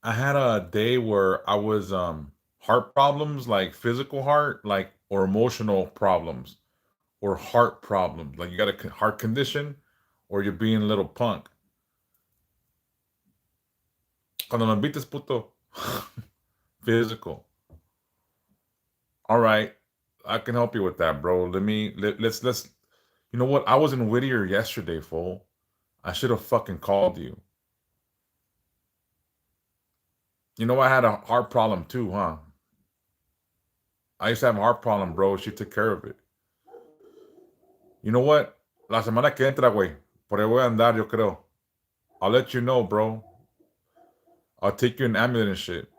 I had a day where I was heart problems, like physical heart, like or emotional problems or heart problems. Like you got a heart condition or you're being a little punk. Cuando me invites, puto. Physical. All right. I can help you with that, bro. Let's you know what? I was in Whittier yesterday, fool. I should have fucking called you. You know I had a heart problem too, huh? I used to have a heart problem, bro. She took care of it. You know what? La semana que entra, güey. Por ahí voy a andar, yo creo. I'll let you know, bro. I'll take you an ambulance and shit.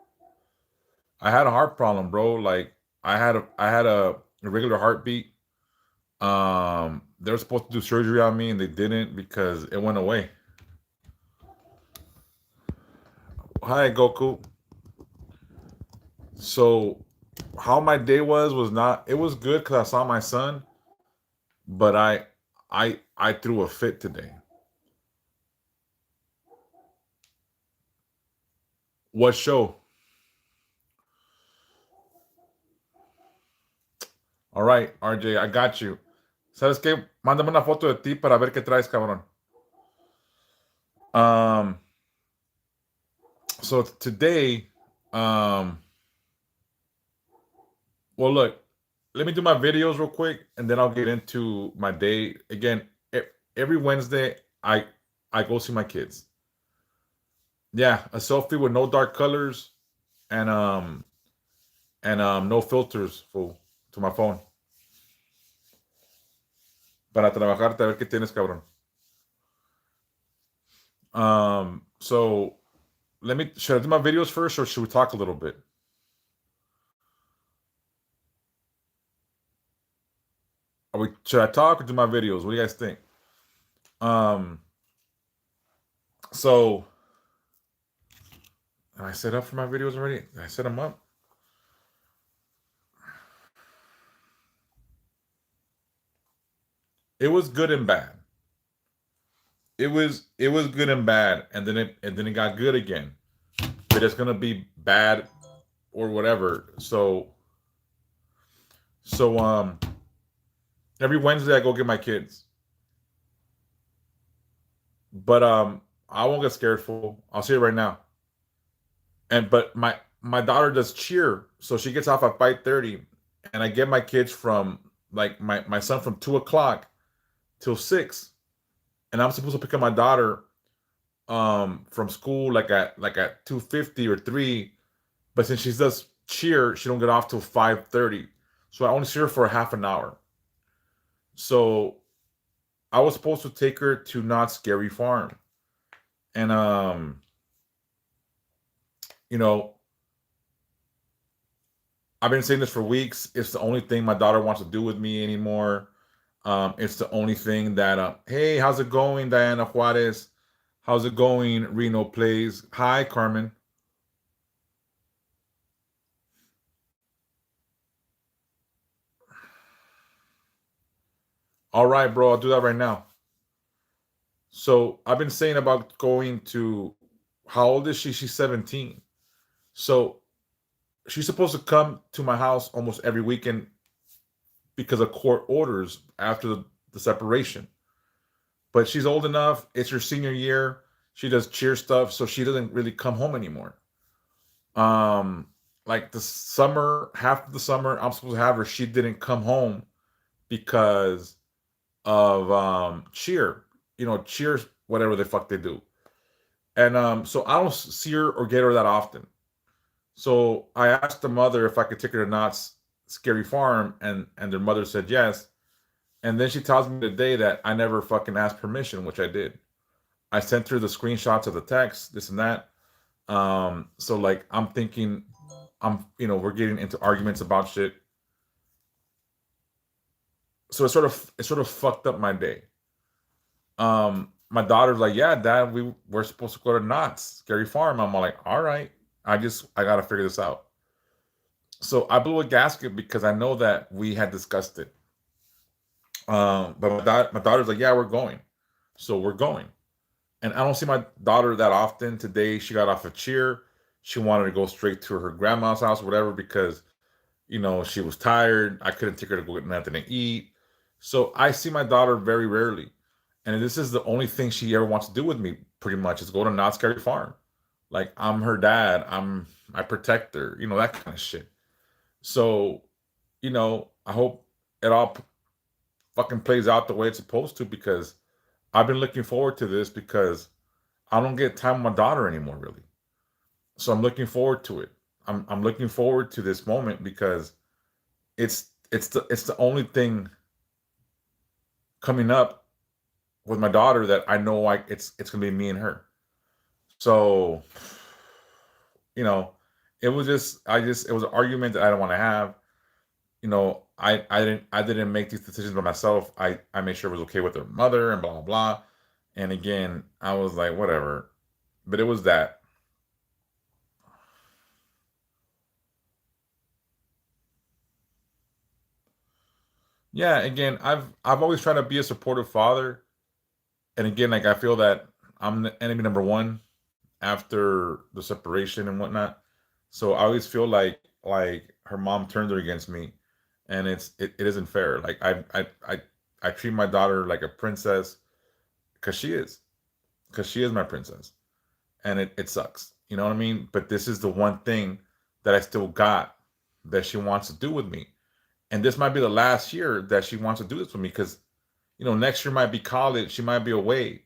I had a heart problem, bro. Like I had a irregular heartbeat. They were supposed to do surgery on me and they didn't because it went away. Hi, Goku. So how my day was not it was good because I saw my son, but I threw a fit today. What show? All right, RJ, I got you. ¿Sabes qué? Mándame una foto de ti para ver qué traes, cabrón. Um, so today, um, well, look, let me do my videos real quick, and then I'll get into my day. Again, every Wednesday, I go see my kids. Yeah, a selfie with no dark colors and no filters, fool, to my phone. Para trabajarte a ver qué tienes, cabrón. So should I do my videos first or should we talk a little bit? Should I talk or do my videos? What do you guys think? Um, so am I set up for my videos already? Did I set them up? It was good and bad. It was good and bad, and then it got good again. But it's gonna be bad or whatever. So every Wednesday I go get my kids. But I won't get scared, fool. I'll say it right now. And but my daughter does cheer, so she gets off at 5:30, and I get my kids from like my son from 2 o'clock till 6, and I'm supposed to pick up my daughter from school like at 2:50 or 3, but since she does cheer, she don't get off till 5:30, so I only see her for a half an hour. So I was supposed to take her to Not Scary Farm, and you know I've been saying this for weeks. It's the only thing my daughter wants to do with me anymore. It's the only thing that, hey, how's it going, Diana Juarez? How's it going, Reno Plays? Hi, Carmen. All right, bro, I'll do that right now. So I've been saying about going to, how old is she? She's 17. So she's supposed to come to my house almost every weekend because of court orders after the separation. But she's old enough. It's her senior year. She does cheer stuff, so she doesn't really come home anymore. Um, like the summer, half of the summer, I'm supposed to have her. She didn't come home because of cheer. Cheers, whatever the fuck they do. And so I don't see her or get her that often. So I asked the mother if I could take her to Knott's Scary Farm, and their mother said yes. And then she tells me today that I never fucking asked permission, which I did. I sent her the screenshots of the text, this and that. So like I'm thinking we're getting into arguments about shit. So it sort of fucked up my day. My daughter's like, yeah, Dad, we're supposed to go to Knott's Scary Farm. I'm like, all right. I gotta figure this out. So I blew a gasket because I know that we had discussed it. But my daughter's like, yeah, we're going. So we're going. And I don't see my daughter that often. Today she got off a cheer. She wanted to go straight to her grandma's house, or whatever, because she was tired. I couldn't take her to go get nothing to eat. So I see my daughter very rarely. And this is the only thing she ever wants to do with me, pretty much, is go to Knott's Scary Farm. Like, I'm her dad. I protect her, that kind of shit. So, I hope it all fucking plays out the way it's supposed to, because I've been looking forward to this, because I don't get time with my daughter anymore, really. So I'm looking forward to it. I'm looking forward to this moment, because it's the only thing coming up with my daughter that I know, like, it's gonna be me and her. So, you know, it was an argument that I don't want to have. I didn't make these decisions by myself. I made sure it was okay with her mother and blah blah blah. And again, I was like, whatever. But it was that. Yeah, again, I've always tried to be a supportive father. And again, like, I feel that I'm the enemy number one after the separation and whatnot. So I always feel like her mom turned her against me, and it isn't fair. Like, I treat my daughter like a princess, because she is my princess, and it sucks. You know what I mean? But this is the one thing that I still got that she wants to do with me, and this might be the last year that she wants to do this with me, because next year might be college. She might be away.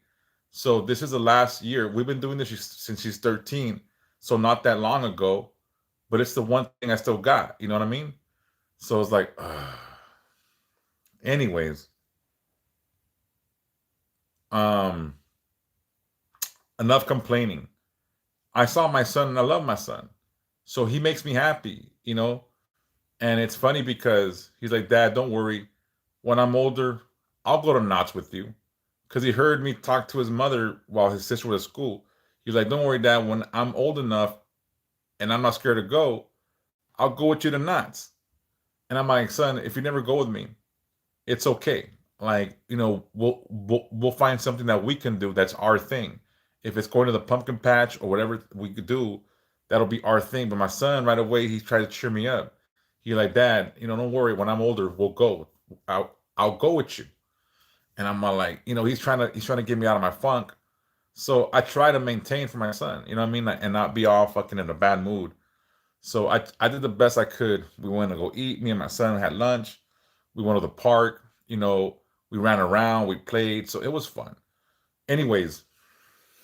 So this is the last year. We've been doing this since she's 13. So not that long ago, but it's the one thing I still got. You know what I mean? So it's like, anyways, um, enough complaining. I saw my son and I love my son. So he makes me happy. And it's funny, because he's like, Dad, don't worry. When I'm older, I'll go to Knott's with you. Because he heard me talk to his mother while his sister was at school. He's like, don't worry, Dad, when I'm old enough and I'm not scared to go, I'll go with you to Knott's. And I'm like, son, if you never go with me, it's okay. Like, we'll find something that we can do that's our thing. If it's going to the pumpkin patch or whatever we could do, that'll be our thing. But my son, right away, he tried to cheer me up. He like, Dad, don't worry. When I'm older, we'll go. I'll go with you. And I'm like, he's trying to get me out of my funk. So I try to maintain for my son. You know what I mean? Like, and not be all fucking in a bad mood. So I did the best I could. We went to go eat. Me and my son had lunch. We went to the park. We ran around. We played. So it was fun. Anyways,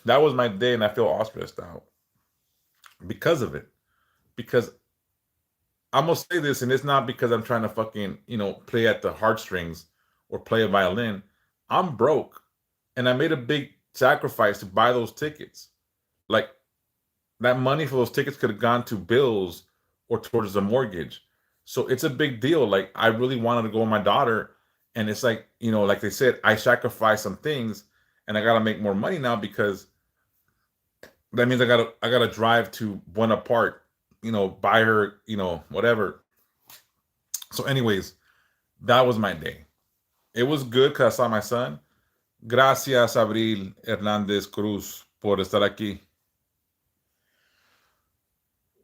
that was my day, and I feel all stressed out because of it. Because I'm gonna say this, and it's not because I'm trying to fucking play at the heartstrings or play a violin. I'm broke, and I made a big sacrifice to buy those tickets. Like, that money for those tickets could have gone to bills or towards the mortgage. So it's a big deal. Like, I really wanted to go with my daughter. And it's like, like they said, I sacrificed some things, and I gotta make more money now, because that means I gotta drive to Buena Park, buy her, whatever. So anyways, that was my day. It was good because I saw my son. Gracias, Abril Hernandez Cruz, por estar aquí.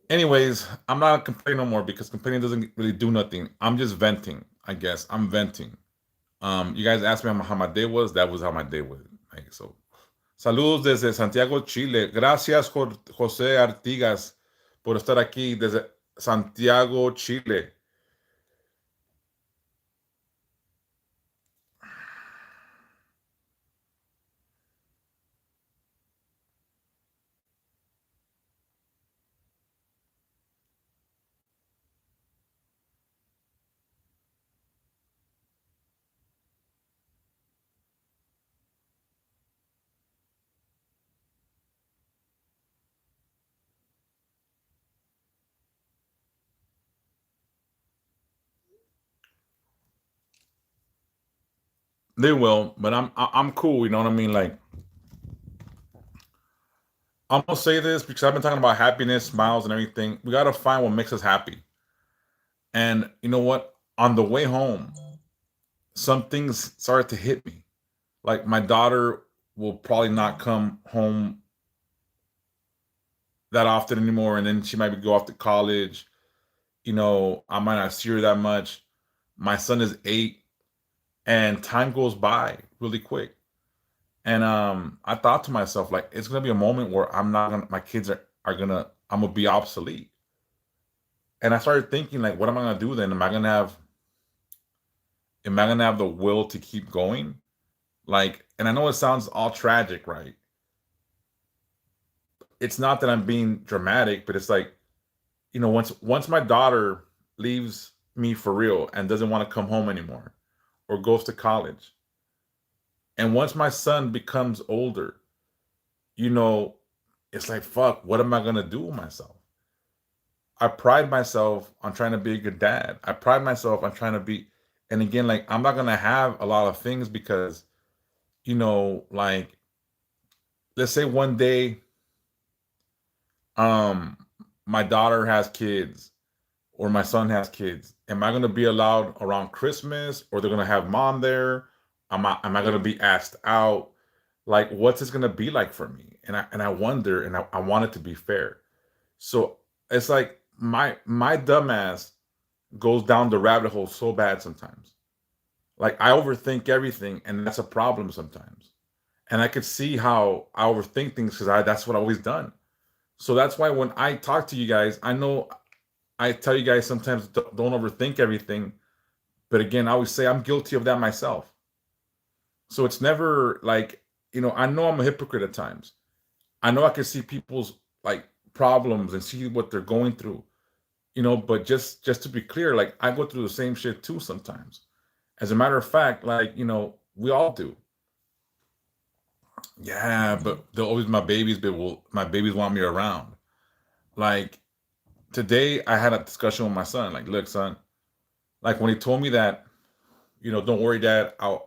Anyways, I'm not complaining no more, because complaining doesn't really do nothing. I'm just venting, I guess. I'm venting. You guys asked me how my day was. That was how my day was. Like, so, saludos desde Santiago, Chile. Gracias, José Artigas, por estar aquí desde Santiago, Chile. They will, but I'm cool. You know what I mean? Like, I'm gonna say this because I've been talking about happiness, smiles, and everything. We gotta find what makes us happy. And you know what? On the way home, some things started to hit me. Like, my daughter will probably not come home that often anymore, and then she might go off to college. I might not see her that much. My son is 8, and time goes by really quick. And I thought to myself, like, it's gonna be a moment where I'm not gonna, my kids I'm gonna be obsolete. And I started thinking, like, what am I gonna do then? Am I gonna have the will to keep going? Like, and I know it sounds all tragic, right? It's not that I'm being dramatic, but it's like, once my daughter leaves me for real and doesn't want to come home anymore or goes to college, and once my son becomes older, you know, it's like, fuck, what am I gonna do with myself? I pride myself on trying to be a good dad. I pride myself on trying to be, and again, like, I'm not gonna have a lot of things because, like, let's say one day, um, my daughter has kids or my son has kids. Am I gonna be allowed around Christmas, or they're gonna have mom there? Am I gonna be asked out? Like, what's this gonna be like for me? And I wonder, and I want it to be fair. So it's like my dumbass goes down the rabbit hole so bad sometimes. Like, I overthink everything, and that's a problem sometimes. And I could see how I overthink things because that's what I've always done. So that's why when I talk to you guys, I know I tell you guys sometimes, don't overthink everything. But again, I always say I'm guilty of that myself. So it's never like, I know I'm a hypocrite at times. I know I can see people's, like, problems and see what they're going through, but just to be clear, like, I go through the same shit too sometimes. As a matter of fact, like, we all do. Yeah, but they're always my babies, but my babies want me around. Like, today I had a discussion with my son, like, look, son, like, when he told me that, don't worry, dad, I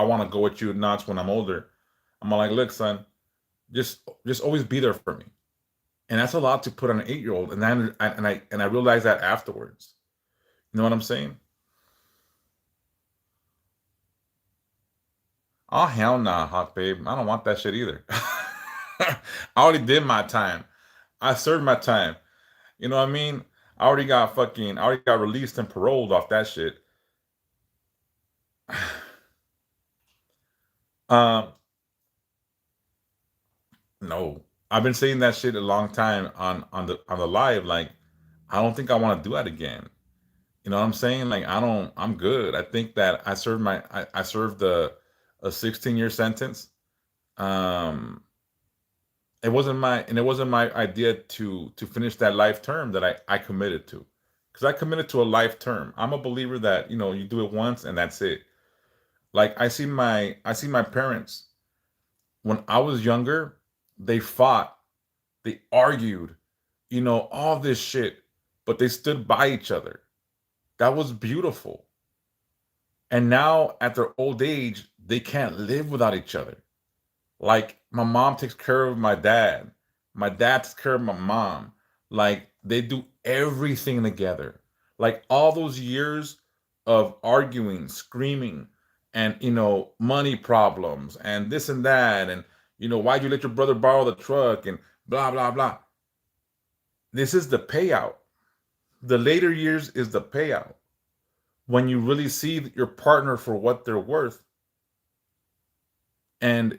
want to go with you nuts when I'm older. I'm like, look, son, just always be there for me. And that's a lot to put on an 8-year-old. And then I realized that afterwards. You know what I'm saying? Oh, hell nah, hot babe. I don't want that shit either. I already did my time. I served my time. You know what I mean? I already got released and paroled off that shit. um, no. I've been saying that shit a long time on the live. Like, I don't think I want to do that again. You know what I'm saying? Like, I'm good. I think that I served a 16-year sentence. Um, it wasn't my idea to finish that life term that I committed to. Because I committed to a life term. I'm a believer that, you do it once and that's it. Like, I see my parents when I was younger, they fought, they argued, all this shit, but they stood by each other. That was beautiful. And now at their old age, they can't live without each other. Like, my mom takes care of my dad. My dad takes care of my mom. Like, they do everything together. Like, all those years of arguing, screaming, and, money problems and this and that, and, why'd you let your brother borrow the truck, and blah blah blah. This is the payout. The later years is the payout. When you really see your partner for what they're worth. And,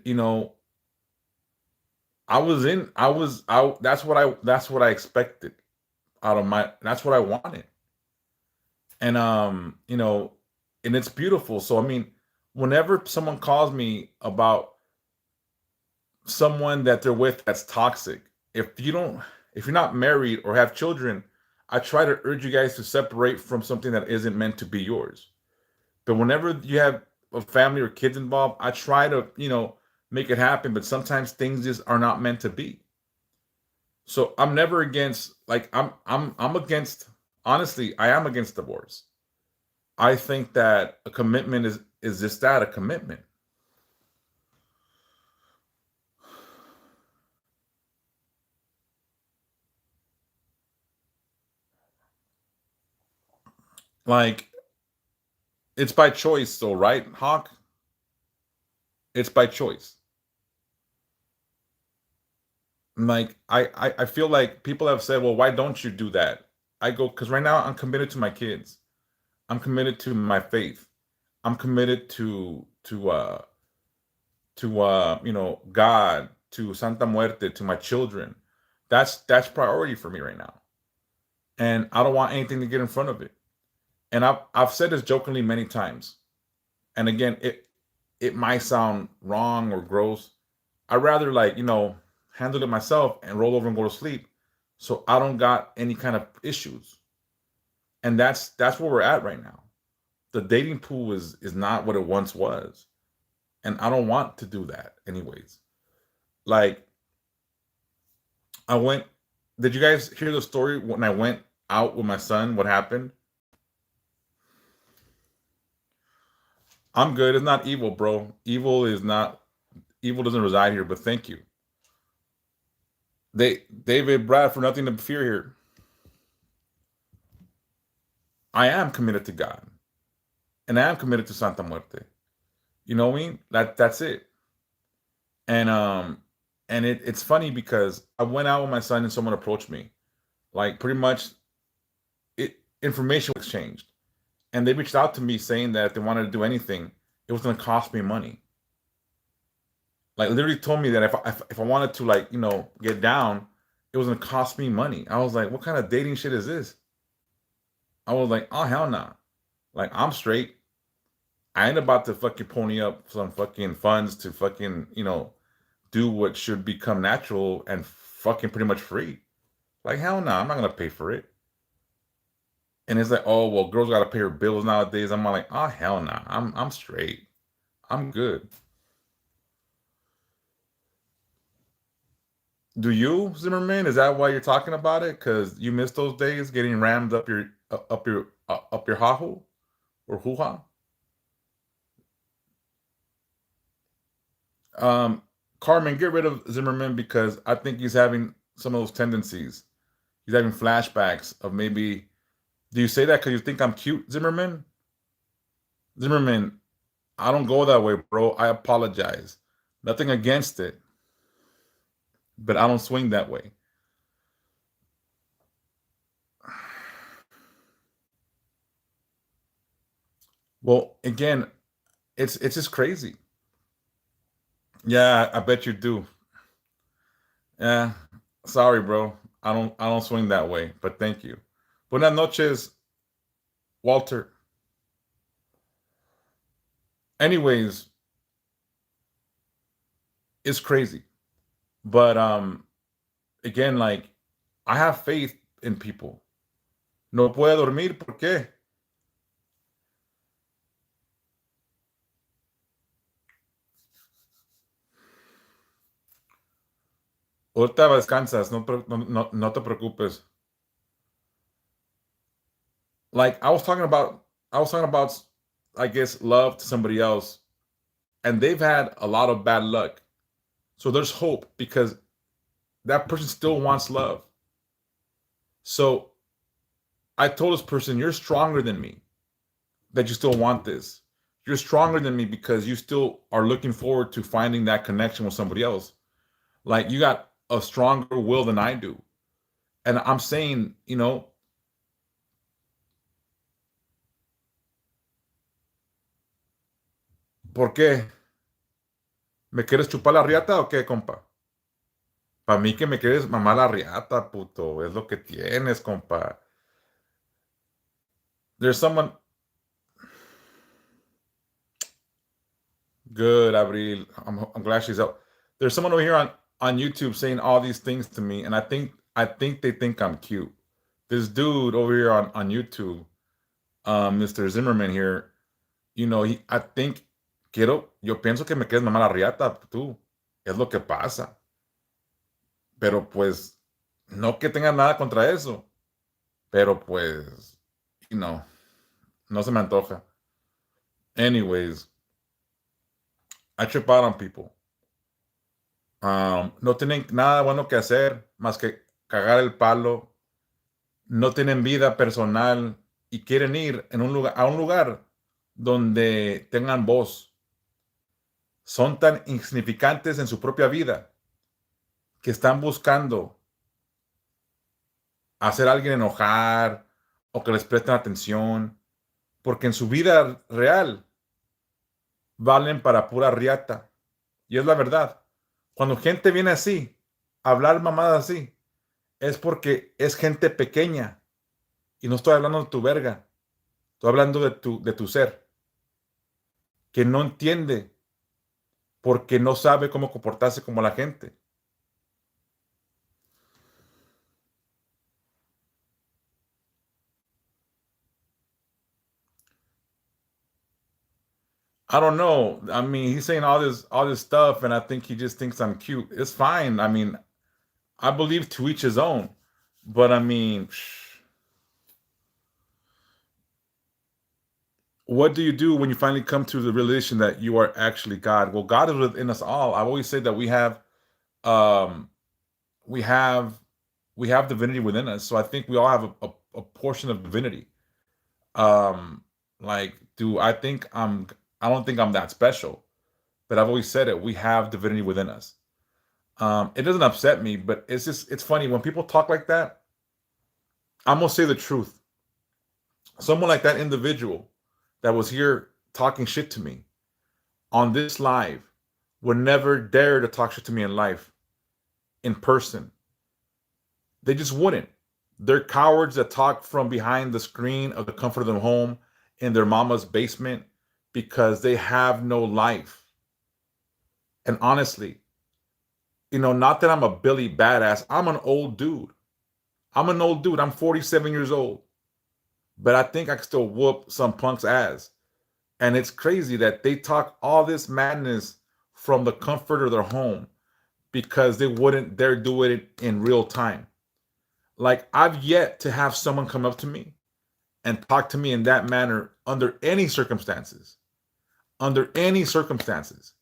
that's what I expected that's what I wanted. And, and it's beautiful. So, I mean, whenever someone calls me about someone that they're with that's toxic, if you don't, if you're not married or have children, I try to urge you guys to separate from something that isn't meant to be yours. But whenever you have a family or kids involved, I try to, make it happen. But sometimes things just are not meant to be. So I'm never against, like, I'm against, honestly, I am against divorce. I think that a commitment is just that, a commitment. Like, it's by choice, though, right, Hawk? It's by choice. Like I feel like people have said, well, why don't you do that? I go, because right now I'm committed to my kids. I'm committed to my faith. I'm committed to God, to Santa Muerte, to my children. That's priority for me right now. And I don't want anything to get in front of it. And I've said this jokingly many times. And again, it might sound wrong or gross. I'd rather handle it myself and roll over and go to sleep so I don't got any kind of issues. And that's where we're at right now. The dating pool is not what it once was. And I don't want to do that anyways. Like I went did you guys hear the story when I went out with my son? What happened? I'm good. It's not evil, bro. Evil doesn't reside here, but thank you. David Brad for nothing to fear here. I am committed to God. And I am committed to Santa Muerte. You know what I mean? That's it. And it's funny because I went out with my son and someone approached me. Like pretty much information was exchanged. And they reached out to me saying that if they wanted to do anything, it was gonna cost me money. Like literally told me that if I wanted to get down, it was gonna cost me money. I was like, what kind of dating shit is this? I was like, oh hell no. Nah. Like I'm straight. I ain't about to fucking pony up some fucking funds to fucking, do what should become natural and fucking pretty much free. Like hell no, nah, I'm not gonna pay for it. And it's like, oh well, girls gotta pay her bills nowadays. I'm like, oh hell no, nah. I'm straight. I'm good. Do you, Zimmerman? Is that why you're talking about it? Because you miss those days getting rammed up your hahu or hoo ha? Carmen, get rid of Zimmerman because I think he's having some of those tendencies. He's having flashbacks of maybe. Do you say that because you think I'm cute, Zimmerman? Zimmerman, I don't go that way, bro. I apologize. Nothing against it, but I don't swing that way. Well, again, it's just crazy. Yeah, I bet you do. Yeah, sorry, bro. I don't swing that way, but thank you. Buenas noches, Walter. Anyways, it's crazy. But again, like I have faith in people. No puede dormir, ¿por qué? Ahorita descansas, no te preocupes. Like I was talking about, I guess, love to somebody else, and they've had a lot of bad luck. So there's hope because that person still wants love. So I told this person, you're stronger than me that you still want this. You're stronger than me because you still are looking forward to finding that connection with somebody else. Like you got a stronger will than I do. And I'm saying, ¿por qué? ¿Me quieres chupar la riata o qué, compa? Para mí que me quieres mamar la riata, puto. Es lo que tienes, compa. There's someone good, Abril. I'm glad she's out. There's someone over here on YouTube saying all these things to me, and I think they think I'm cute. This dude over here on YouTube, Mr. Zimmerman here, I think yo pienso que me quieres mamar la riata, tú. Es lo que pasa. Pero pues, no que tenga nada contra eso, pero pues, no se me antoja. Anyways, I trip out on people. No tienen nada bueno que hacer más que cagar el palo. No tienen vida personal y quieren ir a un lugar donde tengan voz. Son tan insignificantes en su propia vida que están buscando hacer a alguien enojar o que les presten atención, porque en su vida real valen para pura riata. Y es la verdad. Cuando gente viene así, a hablar mamadas así, es porque es gente pequeña. Y no estoy hablando de tu verga, estoy hablando de tu ser, que no entiende porque no sabe cómo comportarse como la gente. I don't know. I mean, he's saying all this stuff, and I think he just thinks I'm cute. It's fine. I mean, I believe to each his own. But I mean, what do you do when you finally come to the realization that you are actually God? Well, God is within us all. I've always said that um, we have, we have divinity within us. So I think we all have a portion of divinity. Um, like, do I think I'm? I don't think I'm that special, but I've always said it. We have divinity within us. It doesn't upset me, but it's funny when people talk like that. I'm gonna say the truth. Someone like that individual that was here talking shit to me on this live would never dare to talk shit to me in life, in person. They just wouldn't. They're cowards that talk from behind the screen of the comfort of their home in their mama's basement because they have no life. And honestly, not that I'm a Billy badass. I'm an old dude. I'm an old dude. I'm 47 years old. But I think I can still whoop some punk's ass. And it's crazy that they talk all this madness from the comfort of their home because they wouldn't dare do it in real time. Like, I've yet to have someone come up to me and talk to me in that manner under any circumstances. Under any circumstances.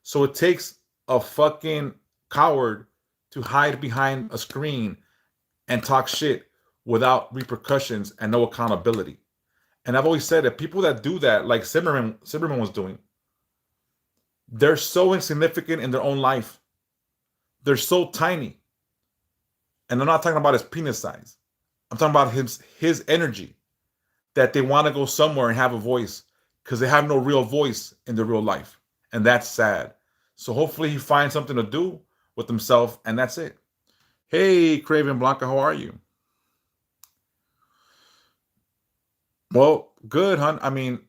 So it takes a fucking coward to hide behind a screen and talk shit without repercussions and no accountability. And I've always said that people that do that, like Zimmerman was doing, they're so insignificant in their own life. They're so tiny. And I'm not talking about his penis size. I'm talking about his energy, that they want to go somewhere and have a voice because they have no real voice in their real life. And that's sad. So hopefully he finds something to do with himself, and that's it. Hey, Craven Blanca, how are you? Well, good, hon. I mean,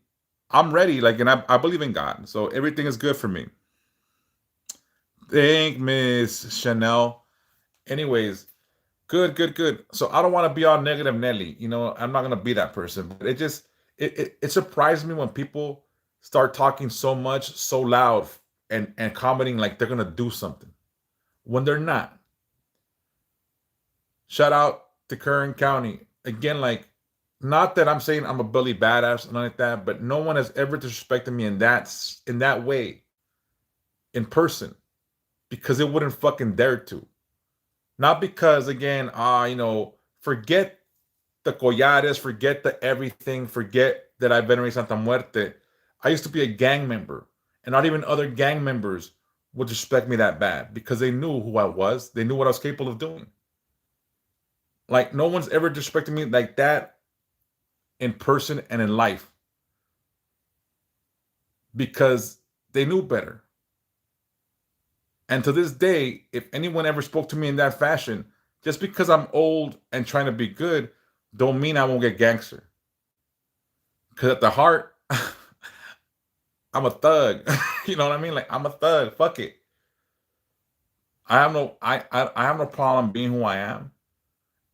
I'm ready. Like, and I believe in God, so everything is good for me. Thank Miss Chanel. Anyways, good, good, good. So I don't want to be all negative Nelly. I'm not gonna be that person. But it surprised me when people start talking so much, so loud, and commenting like they're gonna do something when they're not. Shout out to Kern County. Again, like, not that I'm saying I'm a Billy badass and like that, but no one has ever disrespected me in that way in person because it wouldn't fucking dare to. Not because, again, forget the collares, forget the everything, forget that I venerate Santa Muerte. I used to be a gang member, and not even other gang members would respect me that bad because they knew who I was. They knew what I was capable of doing. Like, no one's ever disrespected me like that in person and in life because they knew better. And to this day, if anyone ever spoke to me in that fashion, just because I'm old and trying to be good, don't mean I won't get gangster. Because at the heart, I'm a thug. You know what I mean? Like, I'm a thug. Fuck it. I have no problem being who I am.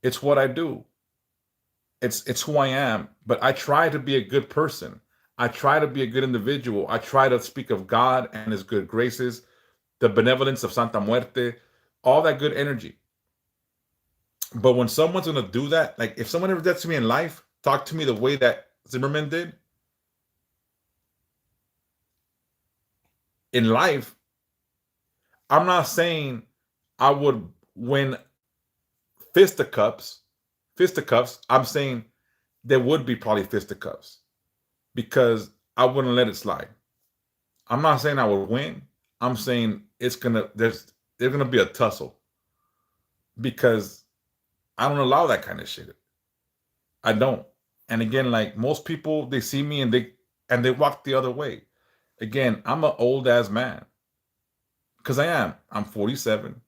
It's what I do. It's who I am. But I try to be a good person. I try to be a good individual. I try to speak of God and his good graces, the benevolence of Santa Muerte, all that good energy. But when someone's gonna do that, like if someone ever did that to me in life, talk to me the way that Zimmerman did in life, I'm not saying I would win fisticuffs. Fisticuffs. I'm saying there would be probably fisticuffs because I wouldn't let it slide. I'm not saying I would win. I'm saying there's gonna be a tussle. because I don't allow that kind of shit. I don't. And again, like most people, they see me and they walk the other way. Again, I'm an old ass man because I am. I'm 47,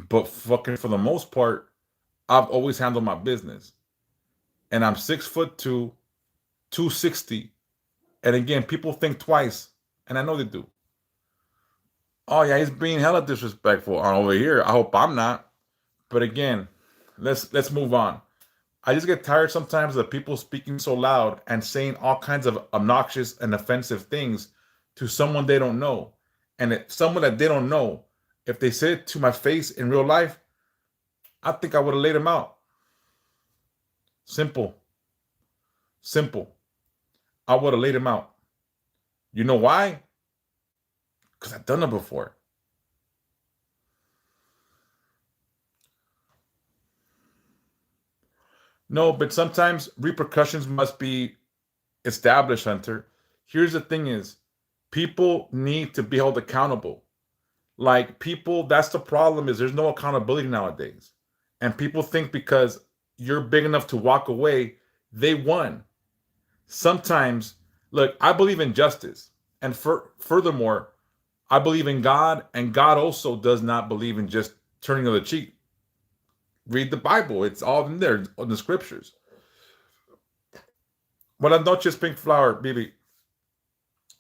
but fucking for the most part, I've always handled my business, and I'm 6'2", 260. And again, people think twice, and I know they do. Oh yeah, he's being hella disrespectful on over here. I hope I'm not. But again, let's move on. I just get tired sometimes of people speaking so loud and saying all kinds of obnoxious and offensive things to someone they don't know. And if someone that they don't know, if they said it to my face in real life, I think I would have laid them out. Simple. Simple. I would have laid them out. You know why? Because I've done it before. No, but sometimes repercussions must be established, Hunter. Here's the thing is, people need to be held accountable. Like people, that's the problem is there's no accountability nowadays. And people think because you're big enough to walk away, they won. Sometimes, look, I believe in justice. And furthermore, I believe in God, and God also does not believe in just turning the other cheek. Read the Bible. It's all in there in the scriptures. But I'm not just pink flower, baby.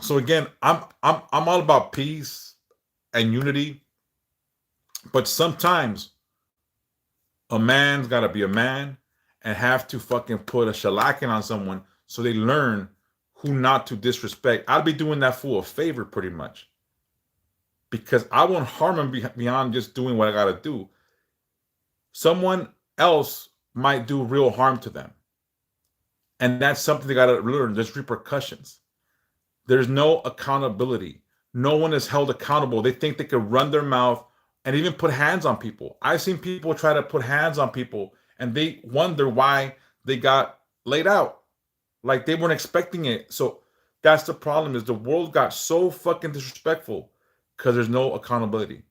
So again, I'm all about peace and unity. But sometimes a man's gotta be a man and have to fucking put a shellacking on someone so they learn who not to disrespect. I'd be doing that fool a favor pretty much. Because I won't harm him beyond just doing what I gotta do. Someone else might do real harm to them. And that's something they gotta learn. There's repercussions. There's no accountability. No one is held accountable. They think they can run their mouth and even put hands on people. I've seen people try to put hands on people and they wonder why they got laid out. Like they weren't expecting it. So that's the problem is the world got so fucking disrespectful because there's no accountability.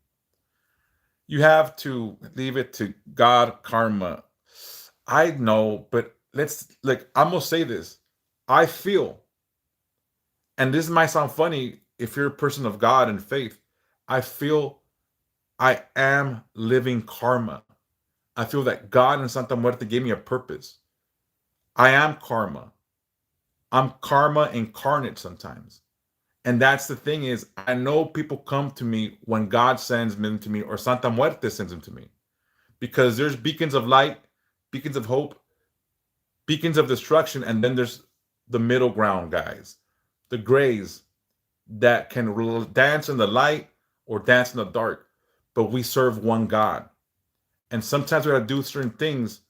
You have to leave it to God, karma. I know, but let's like I'm gonna say this. I feel, and this might sound funny if you're a person of God and faith, I feel I am living karma. I feel that God and Santa Muerte gave me a purpose. I am karma. I'm karma incarnate sometimes. And that's the thing is, I know people come to me when God sends them to me or Santa Muerte sends them to me. Because there's beacons of light, beacons of hope, beacons of destruction, and then there's the middle ground guys, the grays that can dance in the light or dance in the dark, but we serve one God. And sometimes we gotta do certain things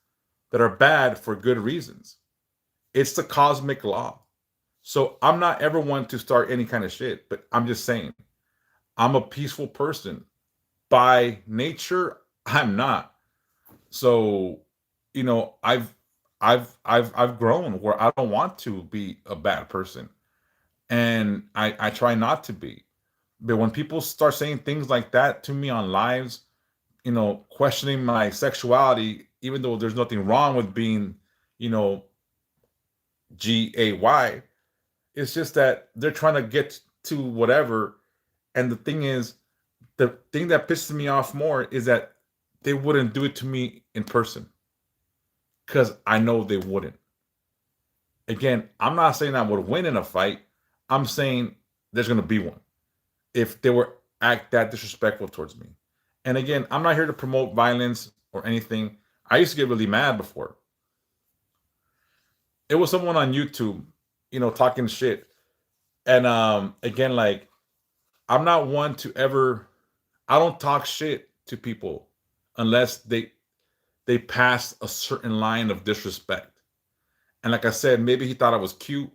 that are bad for good reasons. It's the cosmic law. So I'm not ever one to start any kind of shit, but I'm just saying, I'm a peaceful person. By nature, I'm not. So, you know, I've grown where I don't want to be a bad person. And I try not to be. But when people start saying things like that to me on lives, you know, questioning my sexuality, even though there's nothing wrong with being, you know, gay, it's just that they're trying to get to whatever. And the thing is, the thing that pisses me off more is that they wouldn't do it to me in person because I know they wouldn't. Again, I'm not saying I would win in a fight. I'm saying there's going to be one if they were act that disrespectful towards me. And again, I'm not here to promote violence or anything. I used to get really mad before. It was someone on YouTube, you know, talking shit. And again, like I'm not one to ever I don't talk shit to people unless they pass a certain line of disrespect. And like I said, maybe he thought I was cute.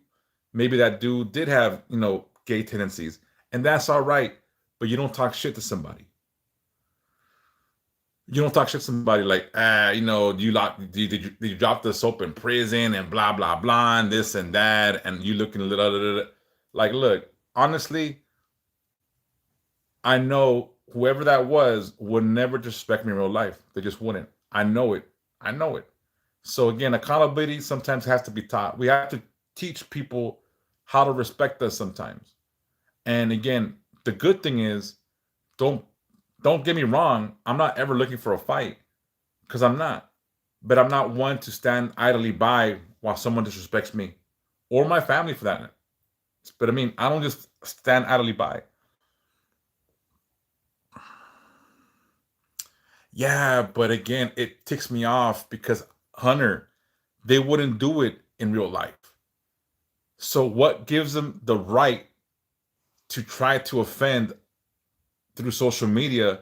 Maybe that dude did have, you know, gay tendencies. And that's all right. But you don't talk shit to somebody. You don't talk shit to somebody like, you know, did you drop the soap in prison and blah blah blah and this and that and you looking a little like look, honestly, I know whoever that was would never disrespect me in real life. They just wouldn't. I know it. I know it. So again, accountability sometimes has to be taught. We have to teach people how to respect us sometimes. And again, the good thing is, don't don't get me wrong. I'm not ever looking for a fight because I'm not. But I'm not one to stand idly by while someone disrespects me or my family for that. But I mean, I don't just stand idly by. Yeah, but again, it ticks me off because Hunter, they wouldn't do it in real life. So what gives them the right to try to offend through social media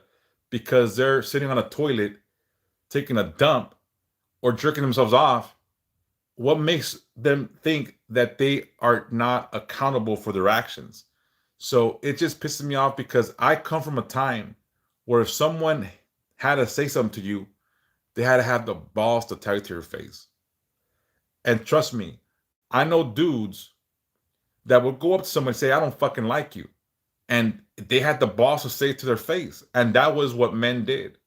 because they're sitting on a toilet taking a dump or jerking themselves off? What makes them think that they are not accountable for their actions? So it just pisses me off because I come from a time where if someone had to say something to you, they had to have the balls to tell you to your face. And trust me, I know dudes that would go up to someone and say, I don't fucking like you. And they had the balls to say it to their face. And that was what men did.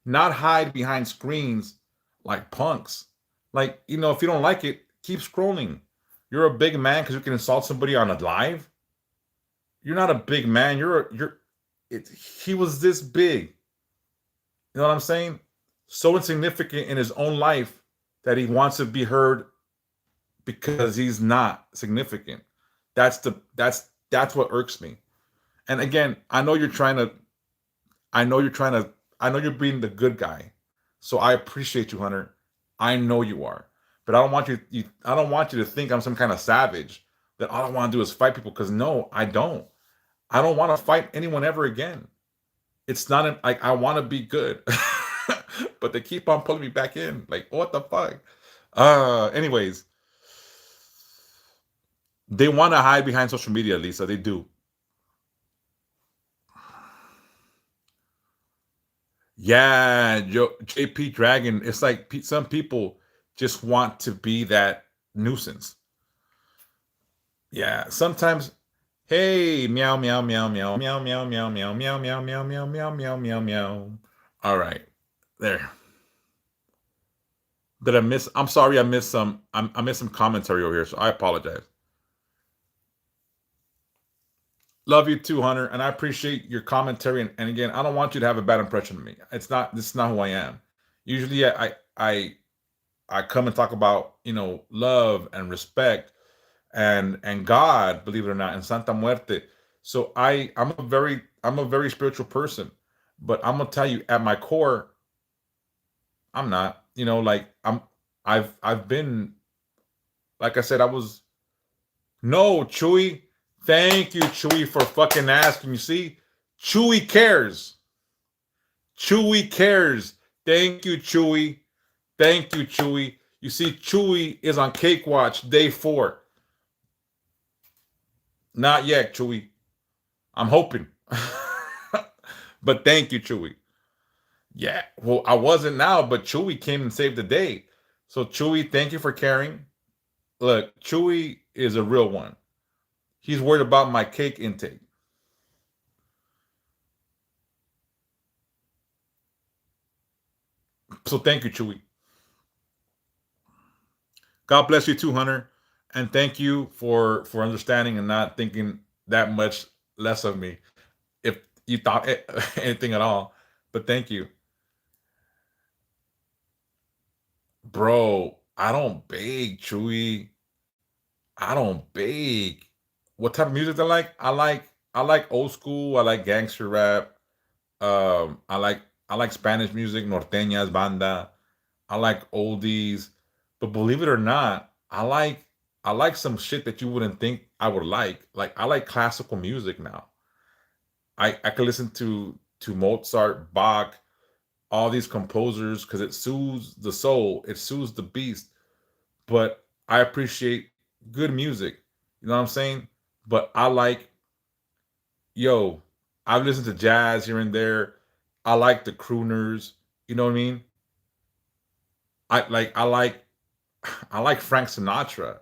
Not hide behind screens like punks. Like, if you don't like it, keep scrolling. You're a big man because you can insult somebody on a live. You're not a big man. He was this big. You know what I'm saying? So insignificant in his own life that he wants to be heard because he's not significant. That's what irks me. And again, I know you're being the good guy. So I appreciate you, Hunter. I know you are. But I don't want you to think I'm some kind of savage that all I want to do is fight people because no, I don't. I don't want to fight anyone ever again. It's not like I want to be good. But they keep on pulling me back in. Like, what the fuck? Anyways, they want to hide behind social media, Lisa. They do. Yeah, JP Dragon. It's like some people just want to be that nuisance. Yeah, sometimes. Hey, meow, meow, meow, meow, meow, meow, meow, meow, meow, meow, meow, meow, meow, meow, meow, meow. All right, there. Did I miss? I'm sorry, I missed some. I missed some commentary over here, so I apologize. Love you too, Hunter, and I appreciate your commentary. And again, I don't want you to have a bad impression of me. It's not. This is not who I am. Usually, I come and talk about love and respect and God, believe it or not, and Santa Muerte. So I'm a very spiritual person, but I'm gonna tell you, at my core, I'm not. Like I've been, like I said, I was. No, Chewy. Thank you, Chewy, for fucking asking. You see, Chewy cares. Chewy cares. Thank you, Chewy. Thank you, Chewy. You see, Chewy is on Cake Watch day 4. Not yet, Chewy. I'm hoping. But thank you, Chewy. Yeah, well, I wasn't now, but Chewy came and saved the day. So, Chewy, thank you for caring. Look, Chewy is a real one. He's worried about my cake intake. So thank you, Chewy. God bless you too, Hunter. And thank you for understanding and not thinking that much less of me. If you thought anything at all. But thank you. Bro, I don't bake, Chewy. I don't bake. What type of music do I like? I like old school. I like gangster rap. I like Spanish music, norteñas, banda. I like oldies, but believe it or not, I like some shit that you wouldn't think I would like. Like I like classical music now. I could listen to Mozart, Bach, all these composers because it soothes the soul, it soothes the beast. But I appreciate good music. You know what I'm saying? But yo, I've listened to jazz here and there. I like the crooners. You know what I mean? I like I like Frank Sinatra.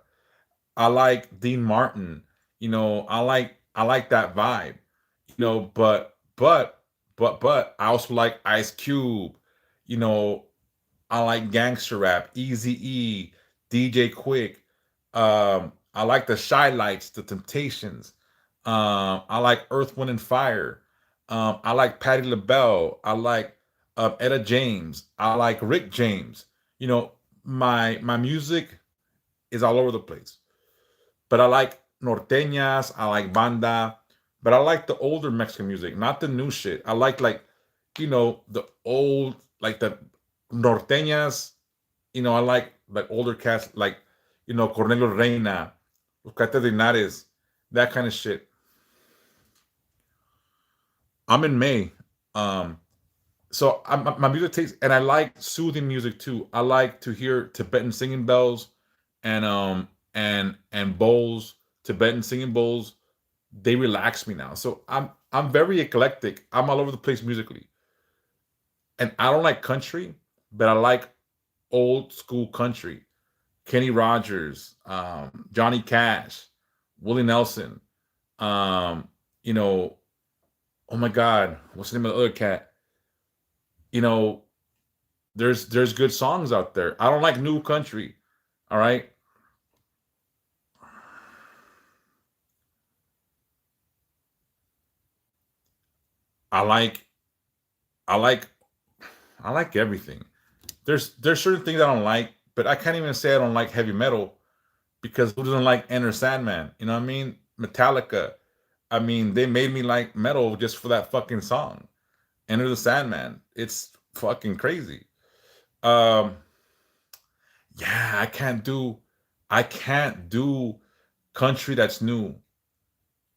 I like Dean Martin. I like that vibe. But but I also like Ice Cube. You know, I like gangster rap, Easy E, DJ Quick. I like the Shy Lights, the Temptations. I like Earth, Wind, and Fire. I like Patti LaBelle. I like Etta James. I like Rick James. You know, my music is all over the place. But I like norteñas. I like banda. But I like the older Mexican music, not the new shit. I like the old, like the norteñas. I like older cats like Cornelio Reina, Lucate de Linares, that kind of shit. I'm in May. Um, so my music taste, and I like soothing music too. I like to hear Tibetan singing bells and bowls, Tibetan singing bowls. They relax me now. So I'm very eclectic. I'm all over the place musically. And I don't like country, but I like old school country. Kenny Rogers, Johnny Cash, Willie Nelson, um, you know, oh my God, what's the name of the other cat? You know, there's good songs out there. I don't like new country. All right. I like I like I like everything. There's certain things I don't like, but I can't even say I don't like heavy metal because who doesn't like Enter Sandman? You know what I mean? Metallica. I mean, they made me like metal just for that fucking song. Enter the Sandman. It's fucking crazy. Um, yeah, I can't do country that's new.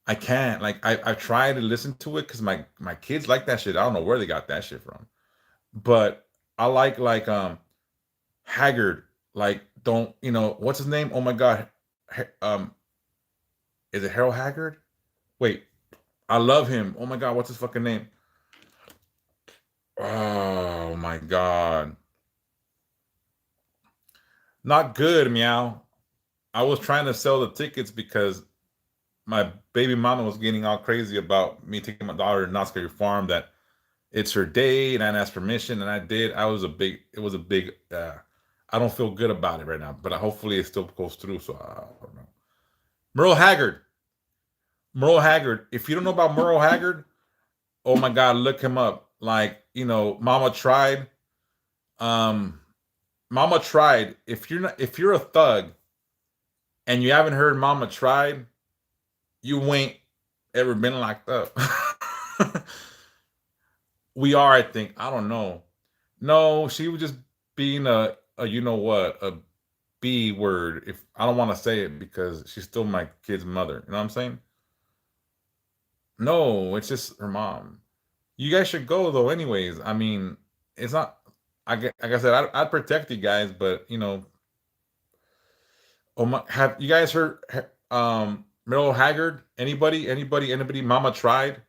I can't. Like I try to listen to it because my kids like that shit. I don't know where they got that shit from. But I like Haggard. Like don't what's his name? Oh my god. Is it Harold Haggard? Wait, I love him. Oh my god, what's his fucking name? Oh my god. Not good, meow. I was trying to sell the tickets because my baby mama was getting all crazy about me taking my daughter to Knott's Scary Farm that it's her day and I asked permission and I did. It was a big I don't feel good about it right now, but hopefully it still goes through. So I don't know. Merle Haggard. Merle Haggard. If you don't know about Merle Haggard, oh my God, look him up. Like, Mama tried. Um, Mama tried. If you're a thug and you haven't heard Mama tried, you ain't ever been locked up. We are, I think. I don't know. No, she was just being a you know what, a B word. If I don't want to say it because she's still my kid's mother. You know what I'm saying? No, it's just her mom. You guys should go though. Anyways, I mean, it's not. Like I said, I'd protect you guys, but oh my, have you guys heard Merle Haggard? Anybody? Mama tried.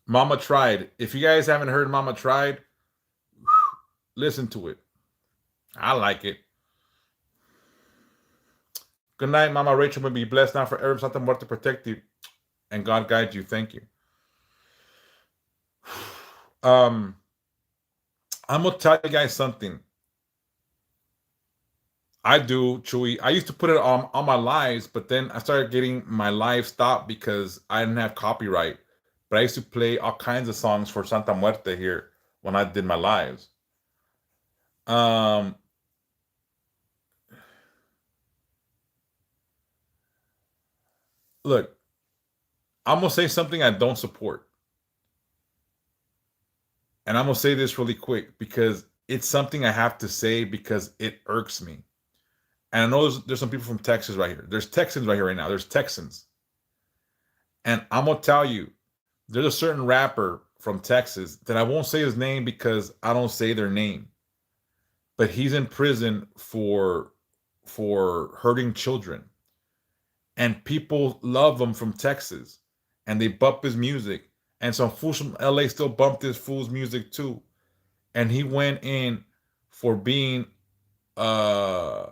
Mama tried. If you guys haven't heard Mama tried, listen to it. I like it. Good night, Mama Rachel. May be blessed now forever. Something more to protect you, and God guide you. Thank you. Um, I'm gonna tell you guys something. I do, Chewy. I used to put it on my lives, but then I started getting my live stopped because I didn't have copyright. But I used to play all kinds of songs for Santa Muerte here when I did my lives. Um, Look, I'm gonna say something I don't support, and I'm gonna say this really quick because it's something I have to say because it irks me. And I know there's some people from Texas right here. There's Texans right here right now. There's Texans, and I'm gonna tell you, there's a certain rapper from Texas that I won't say his name because I don't say their name, but he's in prison for hurting children, and people love him from Texas, and they bump his music, and some fools from LA still bump this fool's music too, and he went in for being uh,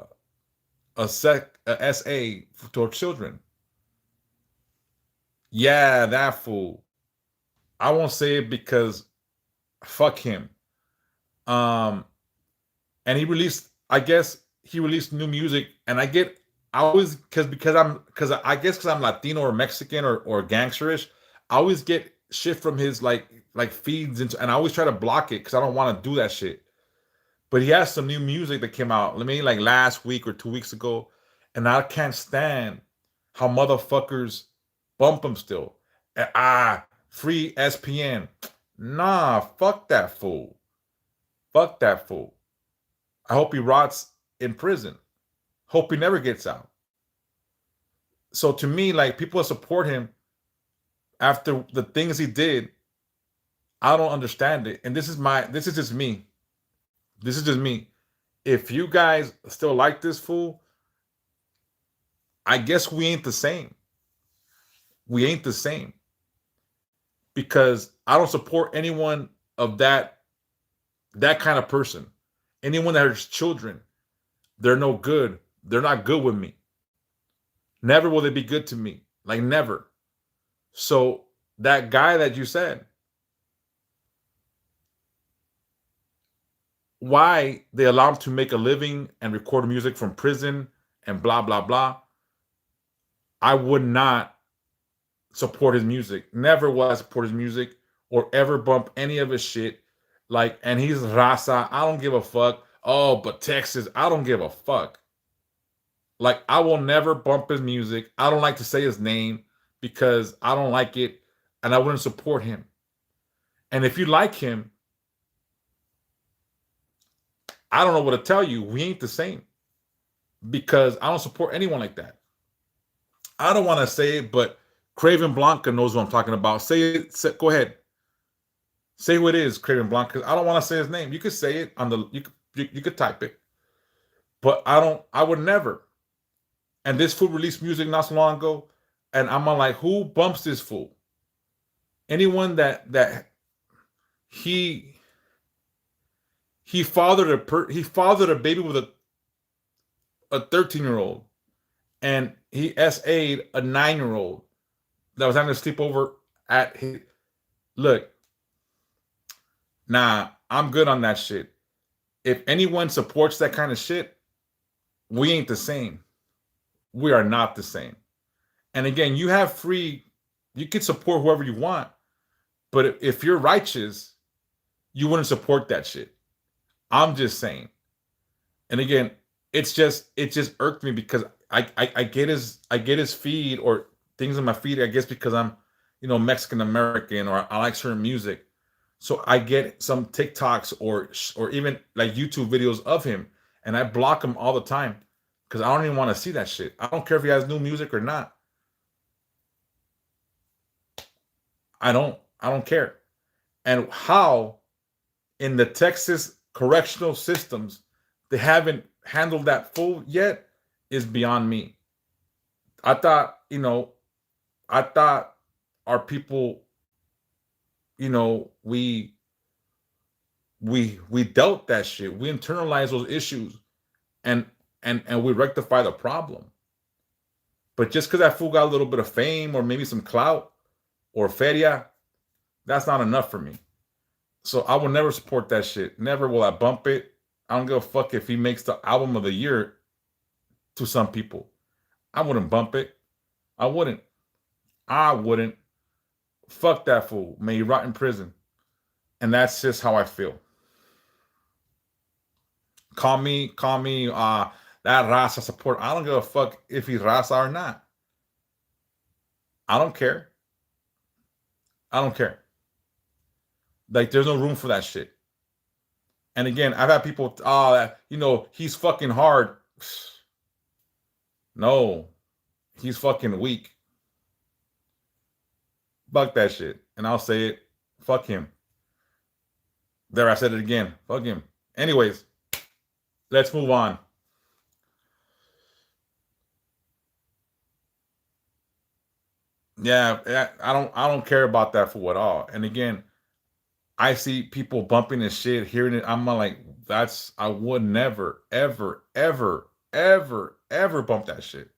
a SA for children. Yeah, that fool. I won't say it because fuck him. Um, and he released, I guess he released new music, and I always because I guess because I'm Latino or Mexican or gangsterish, I always get shit from his like feeds, and I always try to block it because I don't want to do that shit. But he has some new music that came out, maybe like last week or 2 weeks ago, and I can't stand how motherfuckers bump him still. Free SPN. Nah, fuck that fool. Fuck that fool. I hope he rots in prison. Hope he never gets out. So to me, like people that support him after the things he did, I don't understand it. And this is just me. This is just me. If you guys still like this fool, I guess we ain't the same. We ain't the same because I don't support anyone of that kind of person. Anyone that has children, they're no good. They're not good with me. Never will they be good to me. Like never. So that guy that you said, why they allow him to make a living and record music from prison and blah blah blah. I would not support his music. Never will I support his music or ever bump any of his shit. Like, and he's raza. I don't give a fuck. Oh, but Texas, I don't give a fuck. Like, I will never bump his music. I don't like to say his name because I don't like it and I wouldn't support him. And if you like him, I don't know what to tell you. We ain't the same because I don't support anyone like that. I don't want to say it, but Craven Blanca knows what I'm talking about. Say it. Go ahead. Say who it is, Craven Blanca. I don't want to say his name. You could say it on the. You could type it, but I don't. I would never. And this fool released music not so long ago, and I'm like, who bumps this fool? Anyone that he fathered a baby with a 13-year-old, and he SA'd a 9-year-old that was having to sleep over at his. Look, nah, I'm good on that shit. If anyone supports that kind of shit, we ain't the same. We are not the same. And again, you can support whoever you want, but if you're righteous, you wouldn't support that shit. I'm just saying. And again, it just irked me because I get his feed or things in my feed, I guess because I'm, Mexican American or I like certain music. So I get some TikToks or even like YouTube videos of him, and I block him all the time because I don't even want to see that shit. I don't care if he has new music or not. I don't care. And how in the Texas correctional systems they haven't handled that full yet is beyond me. I thought, I thought our people, we dealt that shit. We internalized those issues and we rectify the problem. But just because that fool got a little bit of fame or maybe some clout or feria, that's not enough for me. So I will never support that shit. Never will I bump it. I don't give a fuck if he makes the album of the year to some people. I wouldn't bump it. I wouldn't. I wouldn't. Fuck that fool. May he rot in prison. And that's just how I feel. Call me that raza support. I don't give a fuck if he's raza or not. I don't care. I don't care. Like, there's no room for that shit. And again, I've had people, he's fucking hard. No, he's fucking weak. Fuck that shit. And I'll say it. Fuck him. There, I said it again. Fuck him. Anyways, let's move on. Yeah, I don't care about that fool at all. And again, I see people bumping this shit, hearing it. I'm like, I would never, ever, ever, ever, ever bump that shit.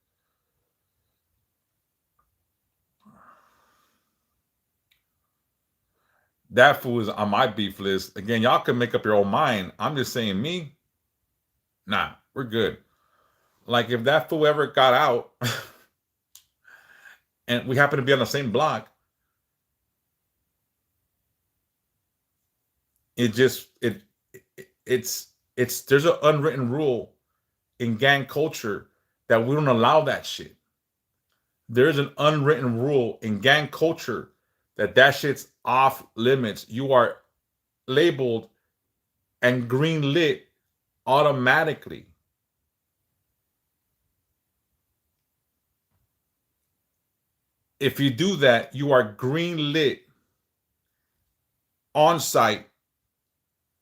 That fool is on my beef list. Again, y'all can make up your own mind. I'm just saying, me, nah, we're good. Like if that fool ever got out and we happen to be on the same block, it just it's there's an unwritten rule in gang culture that we don't allow that shit. There's an unwritten rule in gang culture that shit's off limits. You are labeled and green lit automatically. If you do that, you are green lit on site,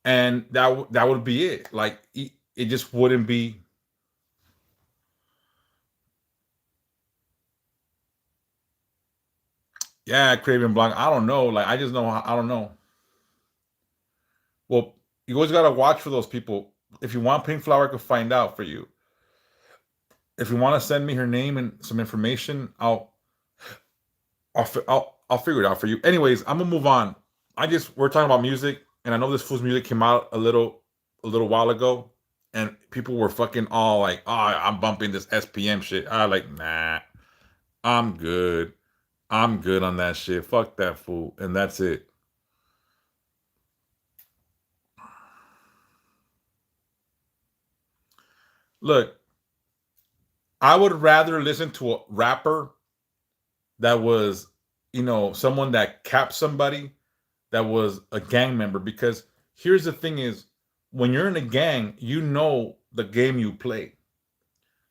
and that would be it. Like it just wouldn't be. Yeah, Craven Blanc. I don't know. Like I just know. I don't know. Well, you always gotta watch for those people. If you want Pink Flower, I could find out for you. If you want to send me her name and some information, I'll figure it out for you. Anyways, I'm gonna move on. We're talking about music, and I know this fool's music came out a little while ago, and people were fucking all like, "Oh, I'm bumping this SPM shit." I like, nah, I'm good. I'm good on that shit. Fuck that fool, and that's it. Look, I would rather listen to a rapper that was, someone that capped somebody that was a gang member, because here's the thing is, when you're in a gang, you know the game you play.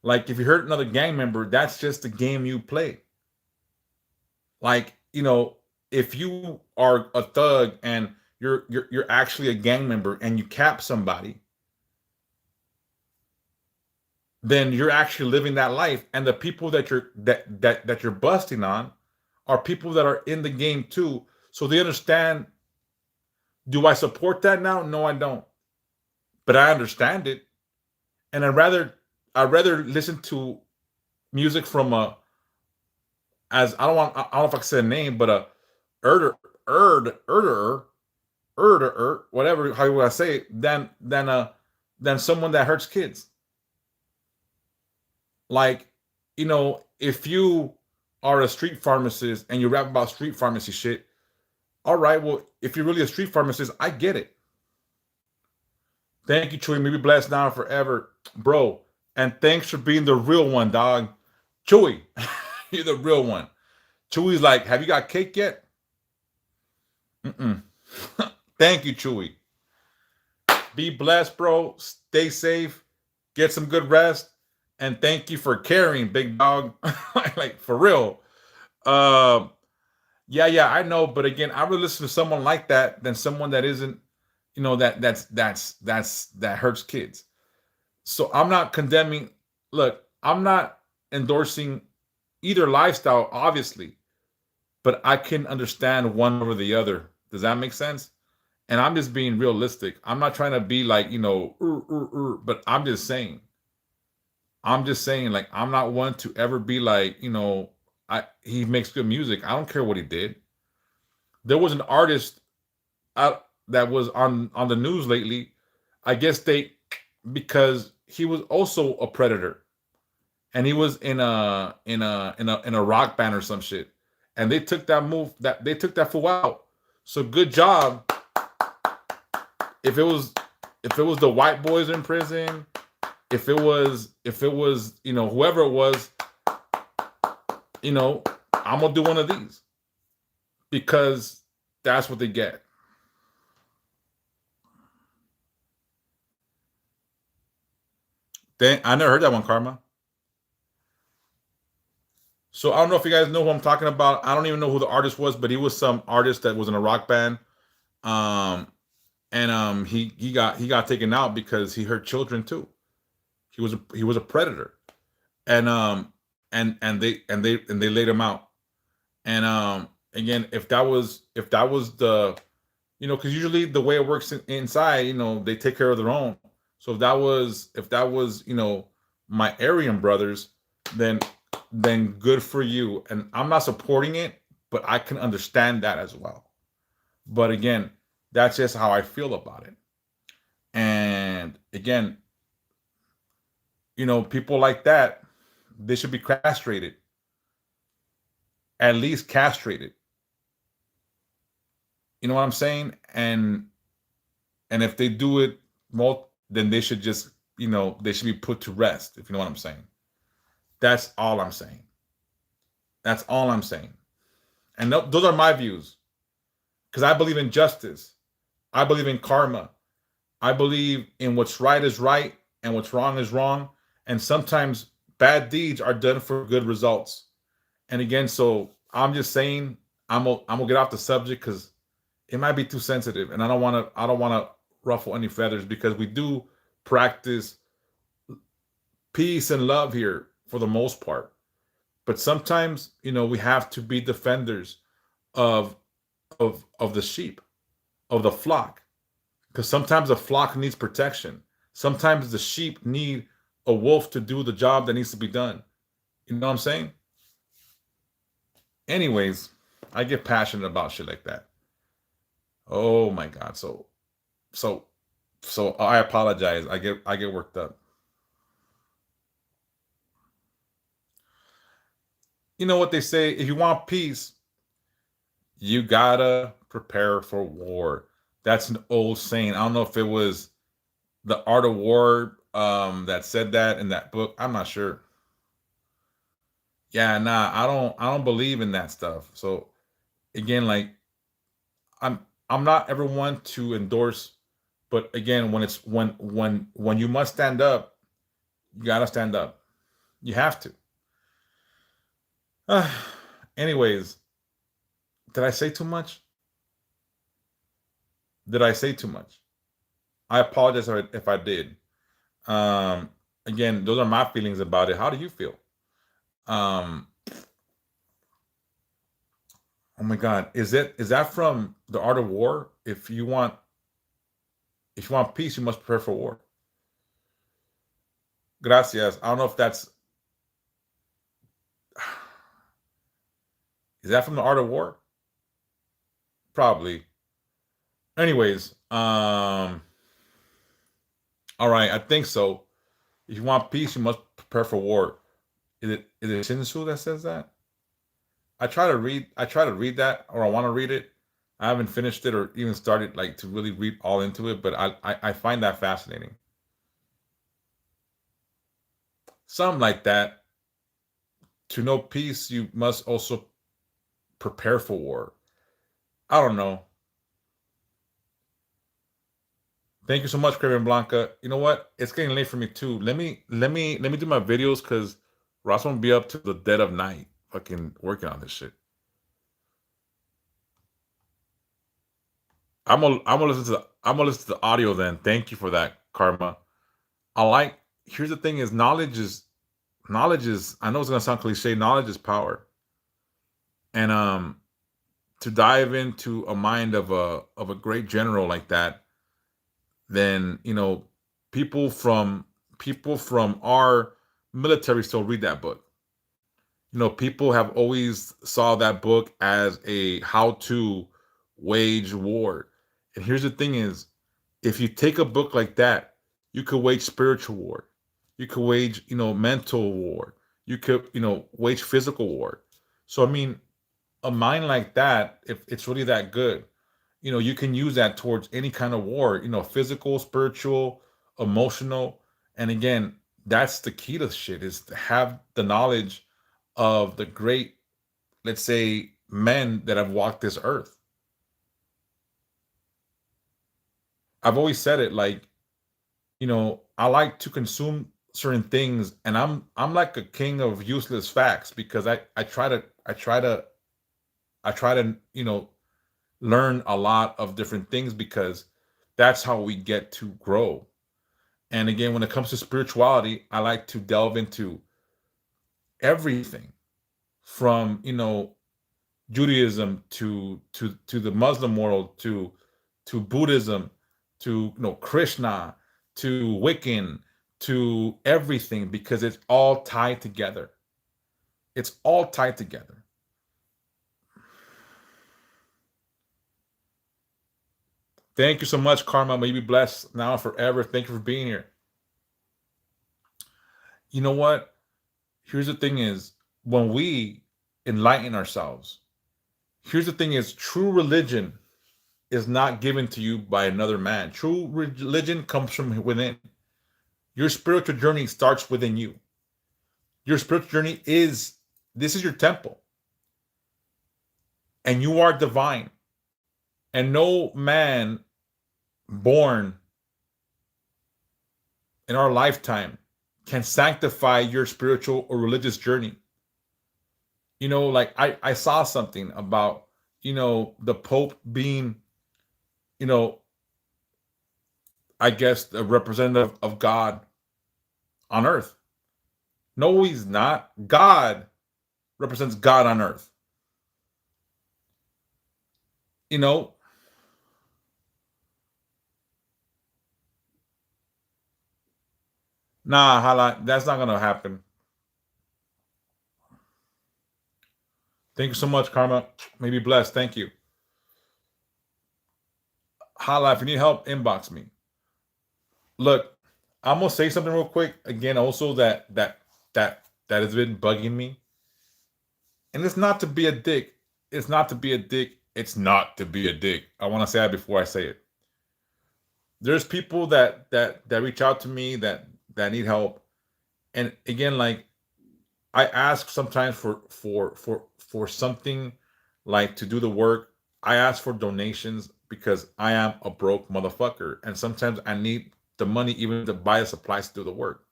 Like if you hurt another gang member, that's just the game you play. Like, if you are a thug and you're actually a gang member and you cap somebody, then you're actually living that life. And the people that you're busting on are people that are in the game too. So they understand. Do I support that now? No, I don't. But I understand it. And I'd rather listen to music from as I don't know if I can say a name, but a erder erder whatever how you want to say it, than someone that hurts kids. Like, if you are a street pharmacist and you rap about street pharmacy shit, all right, well, if you're really a street pharmacist, I get it. Thank you, Chewy. Maybe blessed now and forever, bro. And thanks for being the real one, dog. Chewy, you're the real one. Chewy's like, have you got cake yet? Mm-mm. Thank you, Chewy. Be blessed, bro. Stay safe. Get some good rest. And thank you for caring, big dog. Like for real. Um, yeah, I know. But again, I would listen to someone like that than someone that isn't, that hurts kids. So I'm not condemning. Look, I'm not endorsing either lifestyle, obviously, but I can understand one over the other. Does that make sense? And I'm just being realistic. I'm not trying to be like, but I'm just saying, like, I'm not one to ever be like, he makes good music. I don't care what he did. There was an artist out that was on the news lately. I guess because he was also a predator, and he was in a rock band or some shit, and they took that fool out. So good job. If it was the white boys in prison, if it was whoever it was, I'm gonna do one of these, because that's what they get. I never heard that one, Karma. So I don't know if you guys know who I'm talking about. I don't even know who the artist was, but he was some artist that was in a rock band. Um, and he got taken out because he hurt children too. He was a predator, and they laid him out. And again, if that was the, because usually the way it works inside, they take care of their own. So if that was my Aryan brothers, then good for you. And I'm not supporting it, but I can understand that as well. But again, that's just how I feel about it. And again, people like that, they should be castrated, at least castrated. You know what I'm saying? And if they do it more, then they should just, they should be put to rest, if you know what I'm saying. That's all I'm saying. That's all I'm saying. And those are my views, because I believe in justice. I believe in karma. I believe in what's right is right and what's wrong is wrong. And sometimes bad deeds are done for good results. And again, so I'm just saying, I'm gonna get off the subject because it might be too sensitive, and I don't want to ruffle any feathers, because we do practice peace and love here for the most part. But sometimes, we have to be defenders of of the sheep, of the flock, because sometimes the flock needs protection. Sometimes the sheep need a wolf to do the job that needs to be done. You know what I'm saying? Anyways, I get passionate about shit like that. Oh my god. So so I apologize. I get worked up. You know what they say, if you want peace, you gotta prepare for war. That's an old saying. I don't know if it was The Art of War that said that in that book. I'm not sure. Yeah, nah, I don't believe in that stuff. So again, like, I'm I'm not everyone to endorse, but again, when you must stand up, you gotta stand up. You have to. Anyways, did I say too much? Did I say too much? I apologize if I did. Um, Again, those are my feelings about it. How do you feel? Um, oh my God, is that from The Art of War? If you want peace, you must prepare for war. Gracias. I don't know if that's is that from The Art of War? Probably. Anyways, all right, I think so. If you want peace, you must prepare for war. Is it Sun Tzu that says that? I try to read that, or I want to read it. I haven't finished it or even started like to really read all into it, but I find that fascinating. Something like that. To know peace, you must also prepare for war. I don't know. Thank you so much, Craven Blanca. You know what? It's getting late for me too. Let me do my videos, because Ross won't be up to the dead of night fucking working on this shit. I'm gonna listen to the audio then. Thank you for that, Karma. I like Here's the thing: is knowledge is, I know it's gonna sound cliche, knowledge is power. And to dive into a mind of a great general like that, then people from our military still read that book. People have always saw that book as a how to wage war. And here's the thing: is if you take a book like that, you could wage spiritual war. You could wage, mental war. You could, wage physical war. So I mean, a mind like that, if it's really that good, you can use that towards any kind of war, physical, spiritual, emotional. And again, that's the key to shit, is to have the knowledge of the great, let's say, men that have walked this earth. I've always said it, like, I like to consume certain things, and I'm like a king of useless facts, because I try to learn a lot of different things, because that's how we get to grow. And again, when it comes to spirituality, I like to delve into everything, from Judaism to the Muslim world, to Buddhism, to Krishna, to Wiccan, to everything, because it's all tied together. It's all tied together. Thank you so much, Karma. May you be blessed now and forever. Thank you for being here. You know what? Here's the thing is, when we enlighten ourselves, here's the thing is, true religion is not given to you by another man. True religion comes from within. Your spiritual journey starts within you. Your spiritual journey is, this is your temple. And you are divine. And no man born in our lifetime can sanctify your spiritual or religious journey. You know, like I saw something about, the Pope being, you know, I guess the representative of God on earth. No, he's not. God represents God on earth. You know, nah, Hala, that's not gonna happen. Thank you so much, Karma. May be blessed. Thank you. Hala, if you need help, inbox me. Look, I'm gonna say something real quick again. Also, that has been bugging me, and it's not to be a dick. It's not to be a dick. It's not to be a dick. I want to say that before I say it. There's people that reach out to me that need help, and again, like I ask sometimes for something like to do the work. I ask for donations because I am a broke motherfucker, and sometimes I need the money even to buy the supplies to do the work.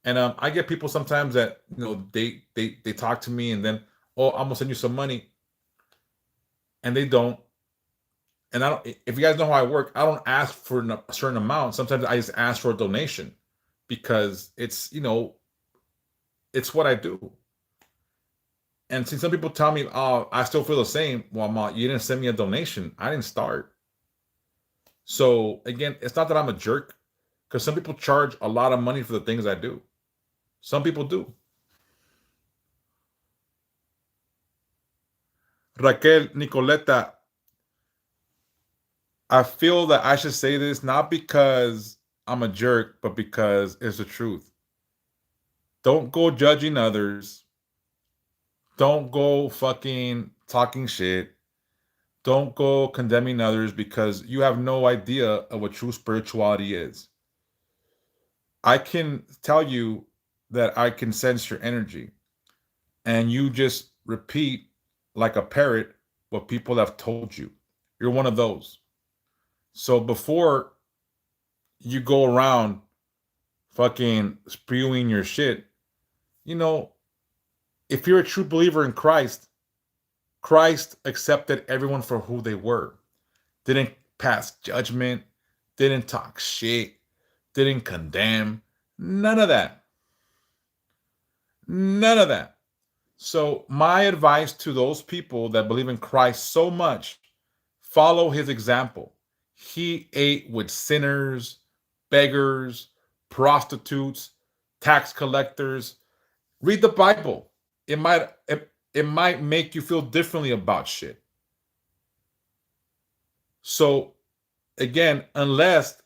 And I get people sometimes that they talk to me and then, oh, I'm gonna send you some money, and they don't. And I don't. If you guys know how I work, I don't ask for a certain amount. Sometimes I just ask for a donation because it's what I do. And see, some people tell me, "Oh, I still feel the same." Well, you didn't send me a donation. I didn't start. So again, it's not that I'm a jerk, because some people charge a lot of money for the things I do. Some people do. Raquel Nicoleta, I feel that I should say this not because I'm a jerk, but because it's the truth. Don't go judging others. Don't go fucking talking shit. Don't go condemning others because you have no idea of what true spirituality is. I can tell you that I can sense your energy, and you just repeat like a parrot what people have told you. You're one of those. So before you go around fucking spewing your shit, you know, if you're a true believer in Christ, Christ accepted everyone for who they were. Didn't pass judgment, didn't talk shit, didn't condemn. None of that. None of that. So, my advice to those people that believe in Christ so much, follow his example. He ate with sinners, beggars, prostitutes, tax collectors. Read the Bible. It might make you feel differently about shit. So again, unless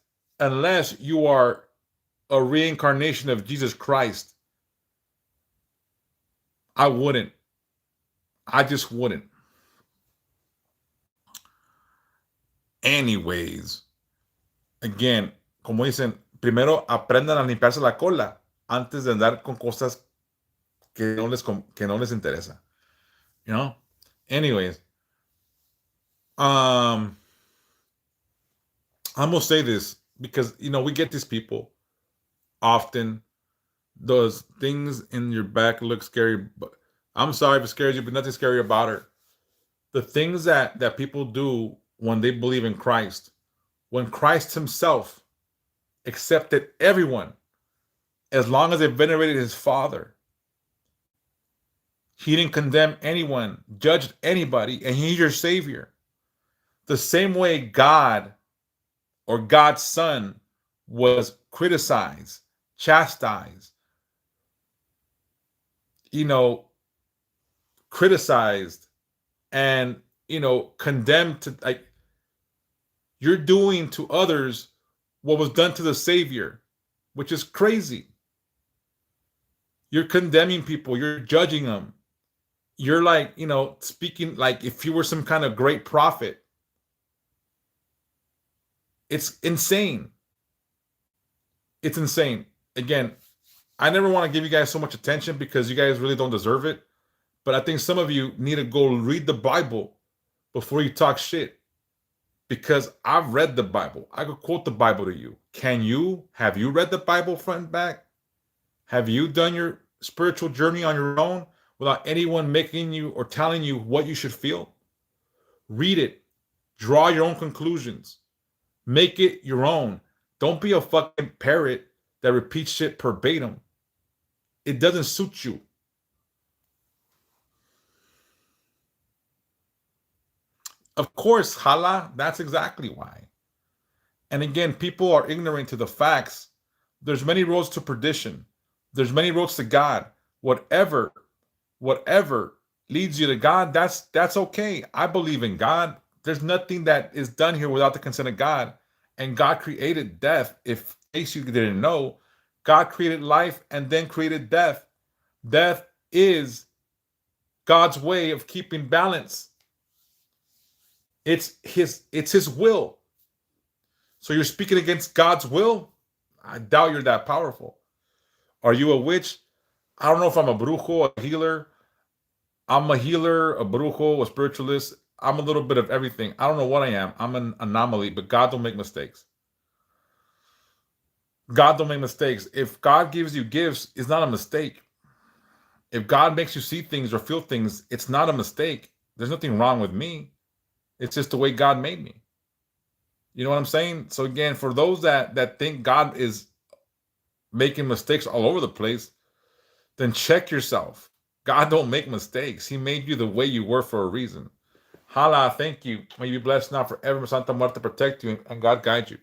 you are a reincarnation of Jesus Christ, I wouldn't. I just wouldn't. Anyways, again, como dicen, primero aprendan a limpiarse la cola antes de andar con cosas que no les interesa. You know? Anyways, I'm gonna say this because we get these people often. Those things in your back look scary, but I'm sorry if it scares you, but nothing scary about it. The things that people do when they believe in Christ, when Christ himself accepted everyone as long as they venerated his Father. He didn't condemn anyone, judged anybody, and he's your Savior. The same way God or God's Son was criticized, chastised, criticized, and condemned to, like, You're doing to others what was done to the Savior, which is crazy. You're condemning people, you're judging them. You're like, speaking like if you were some kind of great prophet. It's insane. It's insane. Again, I never want to give you guys so much attention because you guys really don't deserve it. But I think some of you need to go read the Bible before you talk shit. Because I've read the Bible. I could quote the Bible to you. Can you? Have you read the Bible front and back? Have you done your spiritual journey on your own without anyone making you or telling you what you should feel? Read it. Draw your own conclusions. Make it your own. Don't be a fucking parrot that repeats shit verbatim. It doesn't suit you. Of course, hala, that's exactly why. And again, people are ignorant to the facts. There's many roads to perdition. There's many roads to God. Whatever leads you to God, that's okay. I believe in God. There's nothing that is done here without the consent of God. And God created death. If in case you didn't know, God created life and then created death. Death is God's way of keeping balance. It's his will. So you're speaking against God's will? I doubt you're that powerful. Are you a witch? I don't know if I'm a brujo, a healer. I'm a healer, a brujo, a spiritualist. I'm a little bit of everything. I don't know what I am. I'm an anomaly, but God don't make mistakes. God don't make mistakes. If God gives you gifts, it's not a mistake. If God makes you see things or feel things, it's not a mistake. There's nothing wrong with me. It's just the way God made me. You know what I'm saying? So again, for those that think God is making mistakes all over the place, then check yourself. God don't make mistakes. He made you the way you were for a reason. Hala, thank you. May you be blessed now forever. Santa Muerte protect you and God guide you.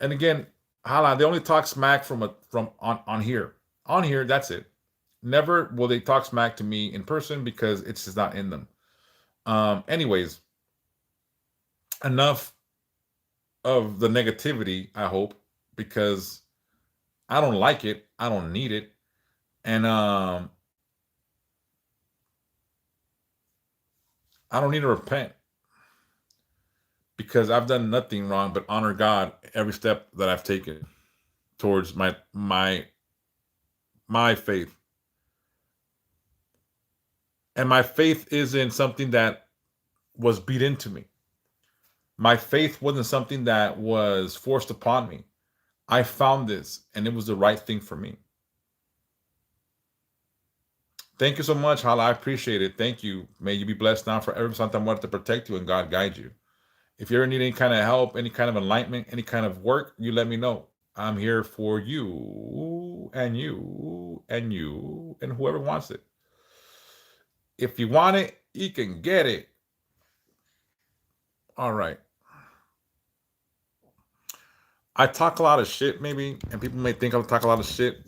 And again, hala, they only talk smack from on here. On here, that's it. Never will they talk smack to me in person because it's just not in them. Anyways, enough of the negativity, I hope, because I don't like it. I don't need it. And I don't need to repent because I've done nothing wrong but honor God every step that I've taken towards my faith. And my faith isn't something that was beat into me. My faith wasn't something that was forced upon me. I found this and it was the right thing for me. Thank you so much, Hala. I appreciate it. Thank you. May you be blessed now forever. Santa Muerte protect you and God guide you. If you ever need any kind of help, any kind of enlightenment, any kind of work, you let me know. I'm here for you and you and you and whoever wants it. If you want it, you can get it. All right. I talk a lot of shit, maybe, and people may think I talk a lot of shit,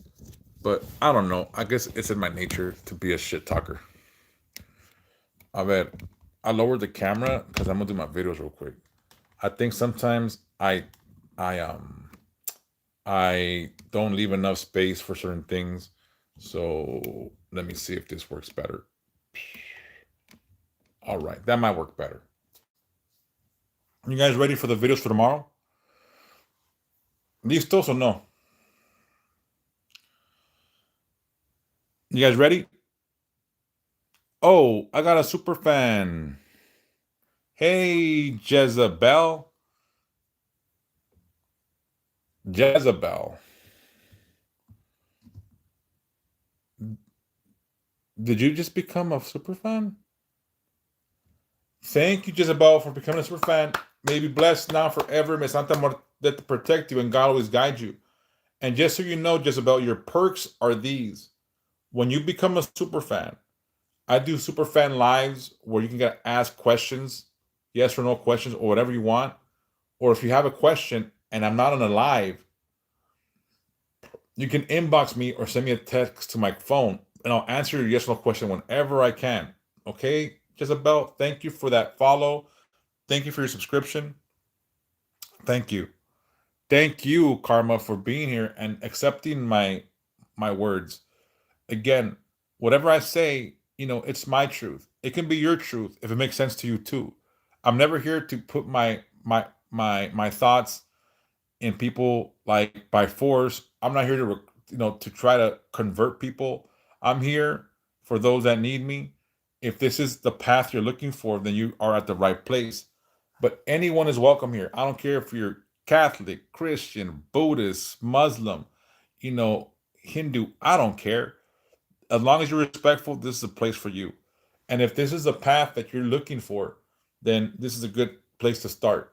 but I don't know. I guess it's in my nature to be a shit talker. I bet I lowered the camera because I'm gonna do my videos real quick. I think sometimes I don't leave enough space for certain things. So let me see if this works better. All right, that might work better. You guys ready for the videos for tomorrow? Listos or no? You guys ready? Oh, I got a super fan. Hey, Jezebel. Jezebel. Did you just become a super fan? Thank you, Jezebel, for becoming a super fan. May you be blessed now forever. May Santa Muerte protect you and God always guide you. And just so you know, Jezebel, your perks are these. When you become a super fan, I do super fan lives where you can get ask questions, yes or no questions, or whatever you want. Or if you have a question and I'm not on a live, you can inbox me or send me a text to my phone and I'll answer your yes or no question whenever I can. Okay, Jezebel, thank you for that follow. Thank you for your subscription. Thank you. Thank you, Karma, for being here and accepting my words. Again, whatever I say, it's my truth. It can be your truth if it makes sense to you too. I'm never here to put my thoughts in people like by force. I'm not here to to try to convert people. I'm here for those that need me. If this is the path you're looking for, then you are at the right place. But anyone is welcome here. I don't care if you're Catholic, Christian, Buddhist, Muslim, you know, Hindu. I don't care. As long as you're respectful, this is a place for you. And if this is the path that you're looking for, then this is a good place to start.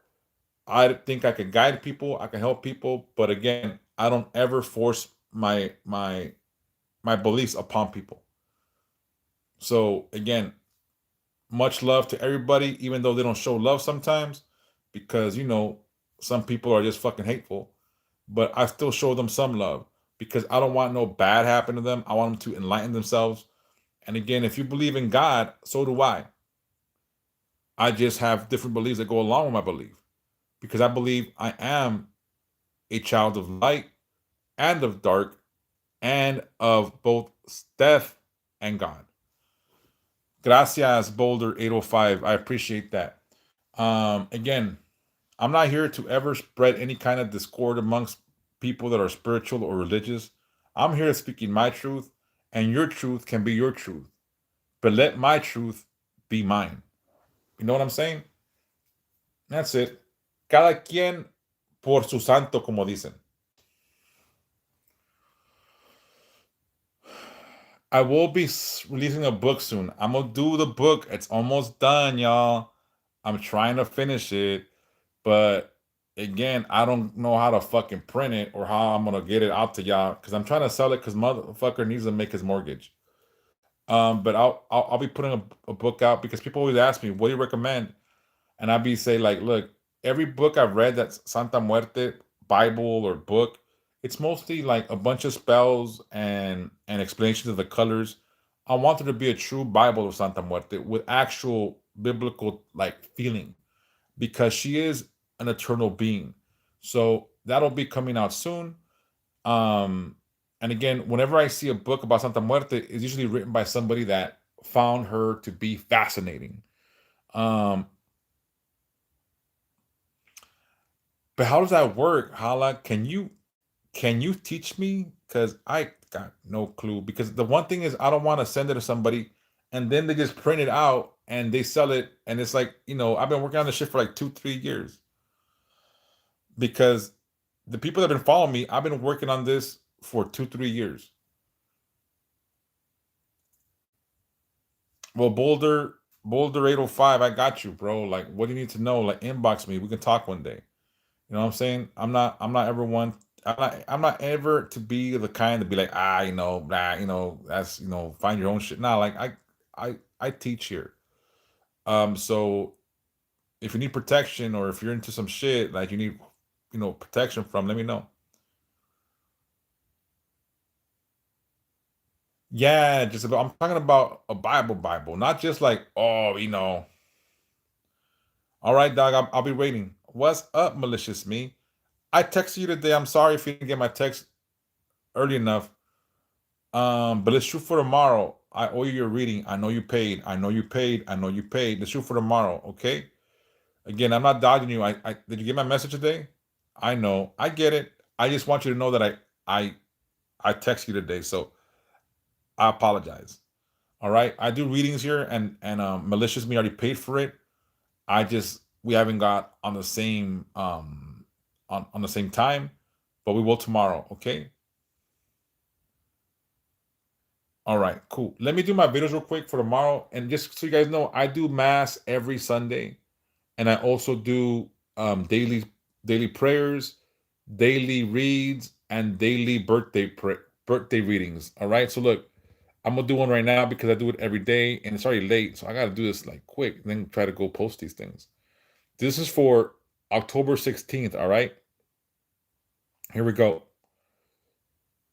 I think I can guide people, I can help people, but again, I don't ever force my beliefs upon people. So again, much love to everybody, even though they don't show love sometimes, because some people are just fucking hateful. But I still show them some love because I don't want no bad happen to them. I want them to enlighten themselves. And again, if you believe in God, so do I. I just have different beliefs that go along with my belief because I believe I am a child of light and of dark and of both death and God. Gracias, Boulder 805. I appreciate that. Again, I'm not here to ever spread any kind of discord amongst people that are spiritual or religious. I'm here speaking my truth, and your truth can be your truth. But let my truth be mine. You know what I'm saying? That's it. Cada quien por su santo, como dicen. I will be releasing a book soon. I'm gonna do the book. It's almost done, y'all. I'm trying to finish it, but again, I don't know how to fucking print it or how I'm gonna get it out to y'all because I'm trying to sell it because motherfucker needs to make his mortgage. But I'll be putting a book out because people always ask me, "What do you recommend?" And I'd be say like, "Look, every book I've read that's Santa Muerte Bible or book, it's mostly like a bunch of spells and explanations of the colors. I want there to be a true Bible of Santa Muerte with actual biblical like feeling because she is an eternal being. So that'll be coming out soon. Um, and again, whenever I see a book about Santa Muerte, it's usually written by somebody that found her to be fascinating. Um, but how does that work? Hala, can you teach me? Because I got no clue. Because the one thing is, I don't want to send it to somebody and then they just print it out and they sell it. And it's like, I've been working on this shit for like 2, 3 years because the people that have been following me, I've been working on this for 2, 3 years. Well, Boulder 805, I got you, bro. Like, what do you need to know? Like, inbox me. We can talk one day. You know what I'm saying? I'm not ever one. I'm not ever to be the kind to be like, blah, that's find your own shit. Nah, like I teach here. So if you need protection or if you're into some shit like you need, protection from, let me know. Yeah, just about. I'm talking about a Bible, not just like, all right, dog. I'll be waiting. What's up, malicious me? I texted you today. I'm sorry if you didn't get my text early enough. But let's shoot for tomorrow. I owe you your reading. I know you paid. I know you paid. I know you paid. Let's shoot for tomorrow, okay? Again, I'm not dodging you. I did you get my message today? I know. I get it. I just want you to know that I I text you today, so I apologize. All right. I do readings here, and malicious me already paid for it. I just we haven't got on the same time, but we will tomorrow. Okay. All right. Cool. Let me do my videos real quick for tomorrow, and just so you guys know, I do mass every Sunday, and I also do daily prayers, daily reads, and daily birthday readings. All right. So look, I'm gonna do one right now because I do it every day, and it's already late, so I gotta do this like quick, and then try to go post these things. This is for October 16th. All right. Here we go.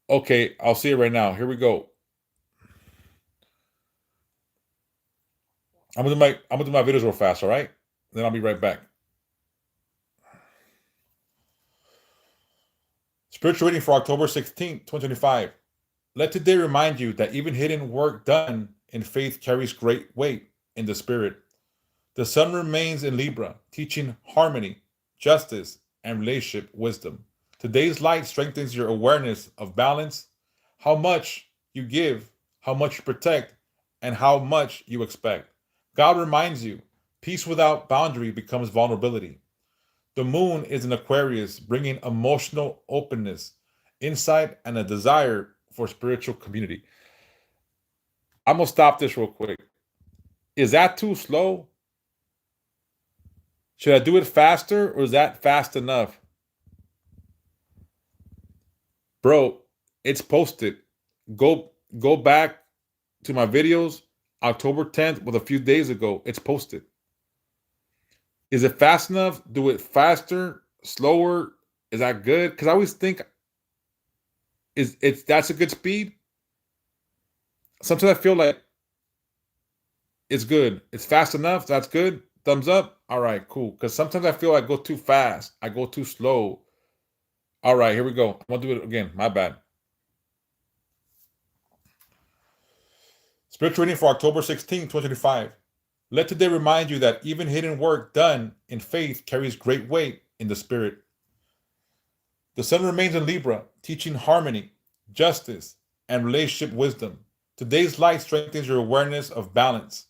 Okay, I'll see it right now. Here we go. I'm gonna do my videos real fast. All right. Then I'll be right back. Spiritual reading for October 16th, 2025. Let today remind you that even hidden work done in faith carries great weight in the spirit. The sun remains in Libra, teaching harmony, justice, and relationship wisdom. Today's light strengthens your awareness of balance, how much you give, how much you protect, and how much you expect. God reminds you peace without boundary becomes vulnerability. The moon is in Aquarius, bringing emotional openness, insight, and a desire for spiritual community. I'm going to stop this real quick. Is that too slow? Should I do it faster or is that fast enough? Bro, it's posted. Go back to my videos October 10th with a few days ago. It's posted. Is it fast enough? Do it faster, slower? Is that good? Because I always think that's a good speed. Sometimes I feel like it's good. It's fast enough. That's good. Thumbs up. All right, cool. Because sometimes I feel I go too fast. I go too slow. All right, here we go. I'm gonna do it again. My bad. Spiritual reading for October 16th, 2025. Let today remind you that even hidden work done in faith carries great weight in the spirit. The sun remains in Libra, teaching harmony, justice, and relationship wisdom. Today's light strengthens your awareness of balance,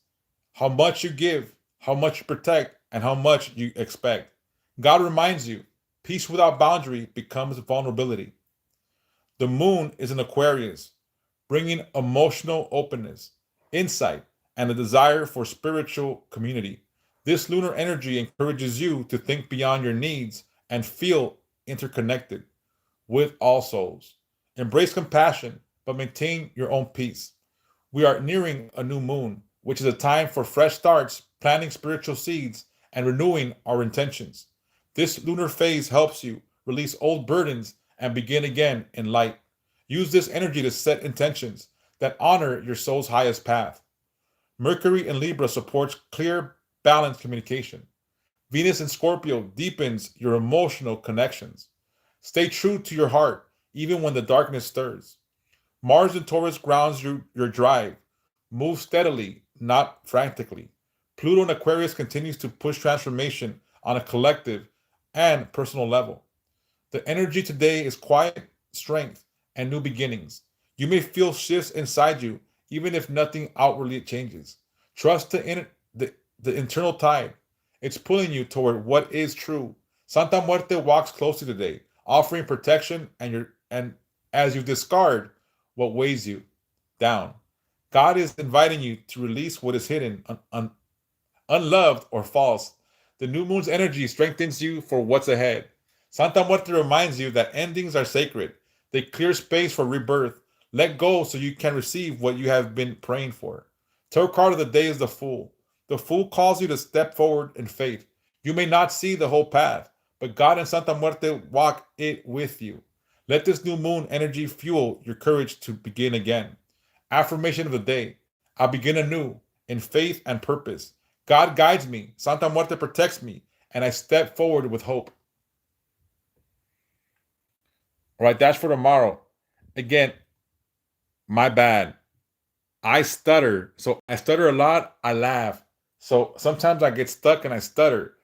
how much you give, how much you protect, and how much you expect. God reminds you peace without boundary becomes vulnerability. The moon is in Aquarius, bringing emotional openness, insight, and a desire for spiritual community. This lunar energy encourages you to think beyond your needs and feel interconnected with all souls. Embrace compassion, but maintain your own peace. We are nearing a new moon, which is a time for fresh starts, planting spiritual seeds, and renewing our intentions. This lunar phase helps you release old burdens and begin again in light. Use this energy to set intentions that honor your soul's highest path. Mercury in Libra supports clear, balanced communication. Venus in Scorpio deepens your emotional connections. Stay true to your heart, even when the darkness stirs. Mars in Taurus grounds your drive. Move steadily, not frantically. Pluto in Aquarius continues to push transformation on a collective and personal level. The energy today is quiet, strength, and new beginnings. You may feel shifts inside you, even if nothing outwardly changes. Trust the internal tide. It's pulling you toward what is true. Santa Muerte walks closely today, offering protection and as you discard what weighs you down. God is inviting you to release what is hidden, unloved, or false. The new moon's energy strengthens you for what's ahead. Santa Muerte reminds you that endings are sacred. They clear space for rebirth. Let go so you can receive what you have been praying for. Tarot card of the day is the Fool. The Fool calls you to step forward in faith. You may not see the whole path, but God and Santa Muerte walk it with you. Let this new moon energy fuel your courage to begin again. Affirmation of the day. I begin anew in faith and purpose. God guides me, Santa Muerte protects me, and I step forward with hope. All right, that's for tomorrow. Again, my bad. I stutter. So I stutter a lot, I laugh. So sometimes I get stuck and I stutter.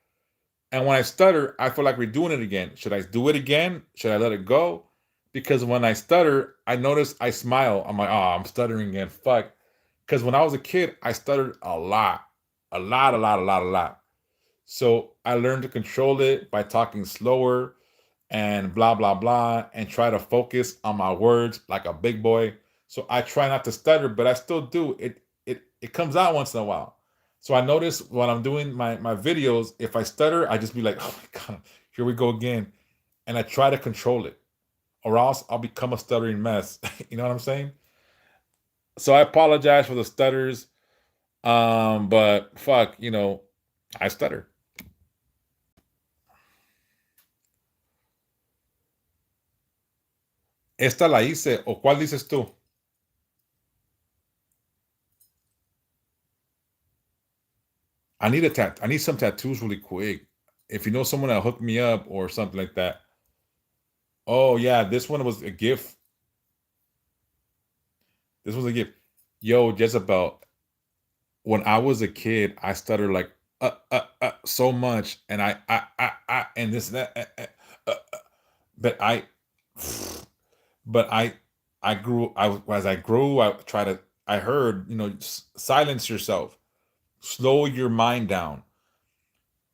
And when I stutter, I feel like redoing it again. Should I do it again? Should I let it go? Because when I stutter, I notice I smile. I'm like, oh, I'm stuttering again. Fuck. Because when I was a kid, I stuttered a lot. A lot, a lot, a lot, a lot. So I learned to control it by talking slower and blah, blah, blah, and try to focus on my words like a big boy. So I try not to stutter, but I still do. It comes out once in a while. So I notice when I'm doing my videos, if I stutter, I just be like, oh my God, here we go again. And I try to control it, or else I'll become a stuttering mess. You know what I'm saying? So I apologize for the stutters. But fuck, I stutter. Esta la hice, o cuál dices tú? I need some tattoos really quick. If you know someone that'll hook me up or something like that. Oh yeah, this one was a gift. This was a gift. Yo, Jezebel, when I was a kid, I stuttered like so much, and and this and that. But I, but I grew. As I grew, I try to. I heard, silence yourself, slow your mind down.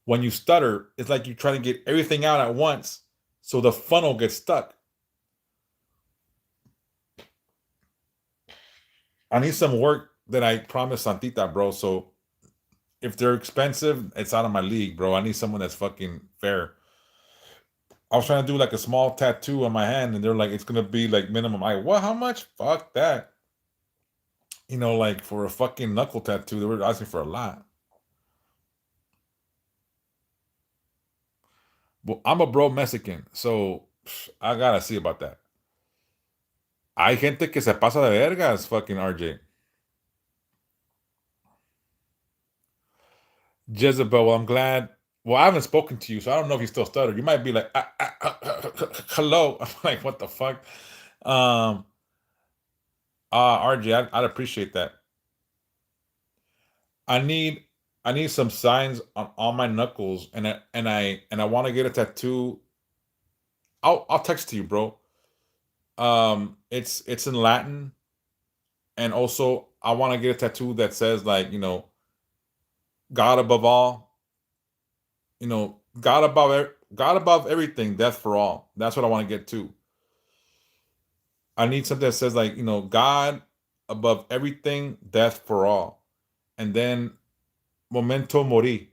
When you stutter, it's like you're trying to get everything out at once, so the funnel gets stuck. I need some work that I promised Santita, bro. So if they're expensive, it's out of my league, bro. I need someone that's fucking fair. I was trying to do like a small tattoo on my hand, and they're like, it's gonna be like minimum. I what? How much? Fuck that. Like for a fucking knuckle tattoo, they were asking for a lot. Well, I'm a bro Mexican, so I gotta see about that. Hay gente que se pasa de vergas, fucking RJ. Jezebel, well, I'm glad. Well, I haven't spoken to you, so I don't know if you still stutter. You might be like, hello. I'm like, what the fuck? Um, RJ, I'd appreciate that. I need I need some signs on all my knuckles, and I want to get a tattoo. I'll text to you, bro. It's in Latin, and also I want to get a tattoo that says like, God above all, God above everything, death for all. That's what I want to get to. I need something that says like, God above everything, death for all. And then memento mori.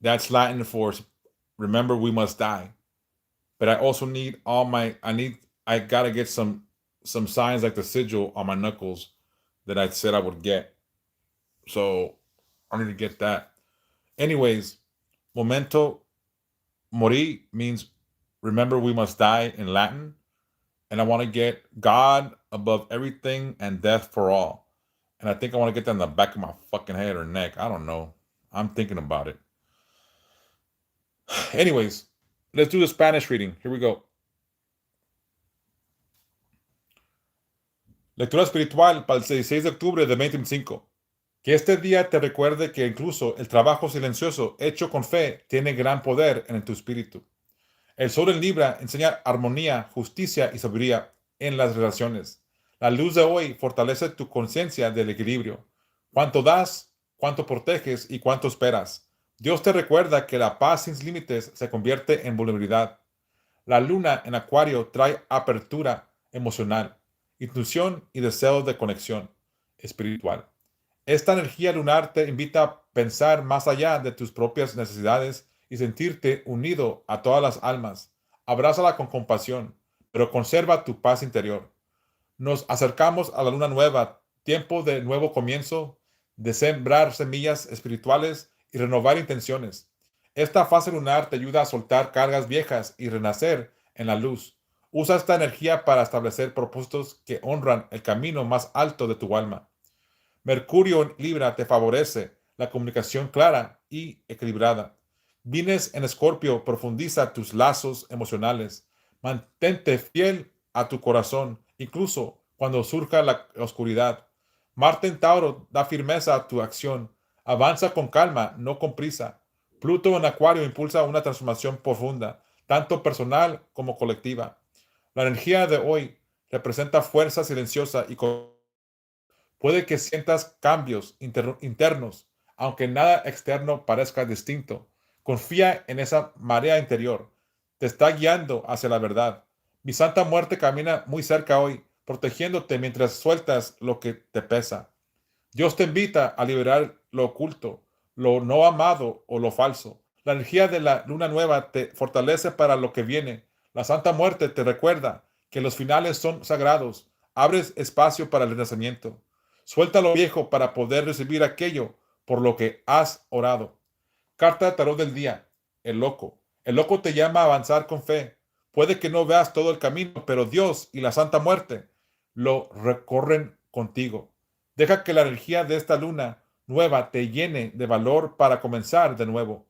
That's Latin for remember we must die. But I also need I gotta get some signs like the sigil on my knuckles that I said I would get. So I need to get that. Anyways, memento mori means remember we must die in Latin. And I want to get God above everything and death for all. And I think I want to get that in the back of my fucking head or neck. I don't know. I'm thinking about it. Anyways, let's do the Spanish reading. Here we go. Lectura espiritual para el 16 de octubre de 2025. Que este día te recuerde que incluso el trabajo silencioso hecho con fe tiene gran poder en tu espíritu. El sol en Libra enseña armonía, justicia y sabiduría en las relaciones. La luz de hoy fortalece tu conciencia del equilibrio. Cuánto das, cuánto proteges y cuánto esperas. Dios te recuerda que la paz sin límites se convierte en vulnerabilidad. La luna en Acuario trae apertura emocional, intuición y deseo de conexión espiritual. Esta energía lunar te invita a pensar más allá de tus propias necesidades y sentirte unido a todas las almas. Abrázala con compasión, pero conserva tu paz interior. Nos acercamos a la luna nueva, tiempo de nuevo comienzo, de sembrar semillas espirituales y renovar intenciones. Esta fase lunar te ayuda a soltar cargas viejas y renacer en la luz. Usa esta energía para establecer propósitos que honran el camino más alto de tu alma. Mercurio en Libra te favorece la comunicación clara y equilibrada. Venus en Escorpio profundiza tus lazos emocionales. Mantente fiel a tu corazón, incluso cuando surja la oscuridad. Marte en Tauro da firmeza a tu acción. Avanza con calma, no con prisa. Pluto en Acuario impulsa una transformación profunda, tanto personal como colectiva. La energía de hoy representa fuerza silenciosa y puede que sientas cambios internos, aunque nada externo parezca distinto. Confía en esa marea interior. Te está guiando hacia la verdad. Mi Santa Muerte camina muy cerca hoy, protegiéndote mientras sueltas lo que te pesa. Dios te invita a liberar lo oculto, lo no amado o lo falso. La energía de la luna nueva te fortalece para lo que viene. La Santa Muerte te recuerda que los finales son sagrados. Abres espacio para el renacimiento. Suelta lo viejo para poder recibir aquello por lo que has orado. Carta de tarot del día. El loco. El loco te llama a avanzar con fe. Puede que no veas todo el camino, pero Dios y la Santa Muerte lo recorren contigo. Deja que la energía de esta luna nueva te llene de valor para comenzar de nuevo.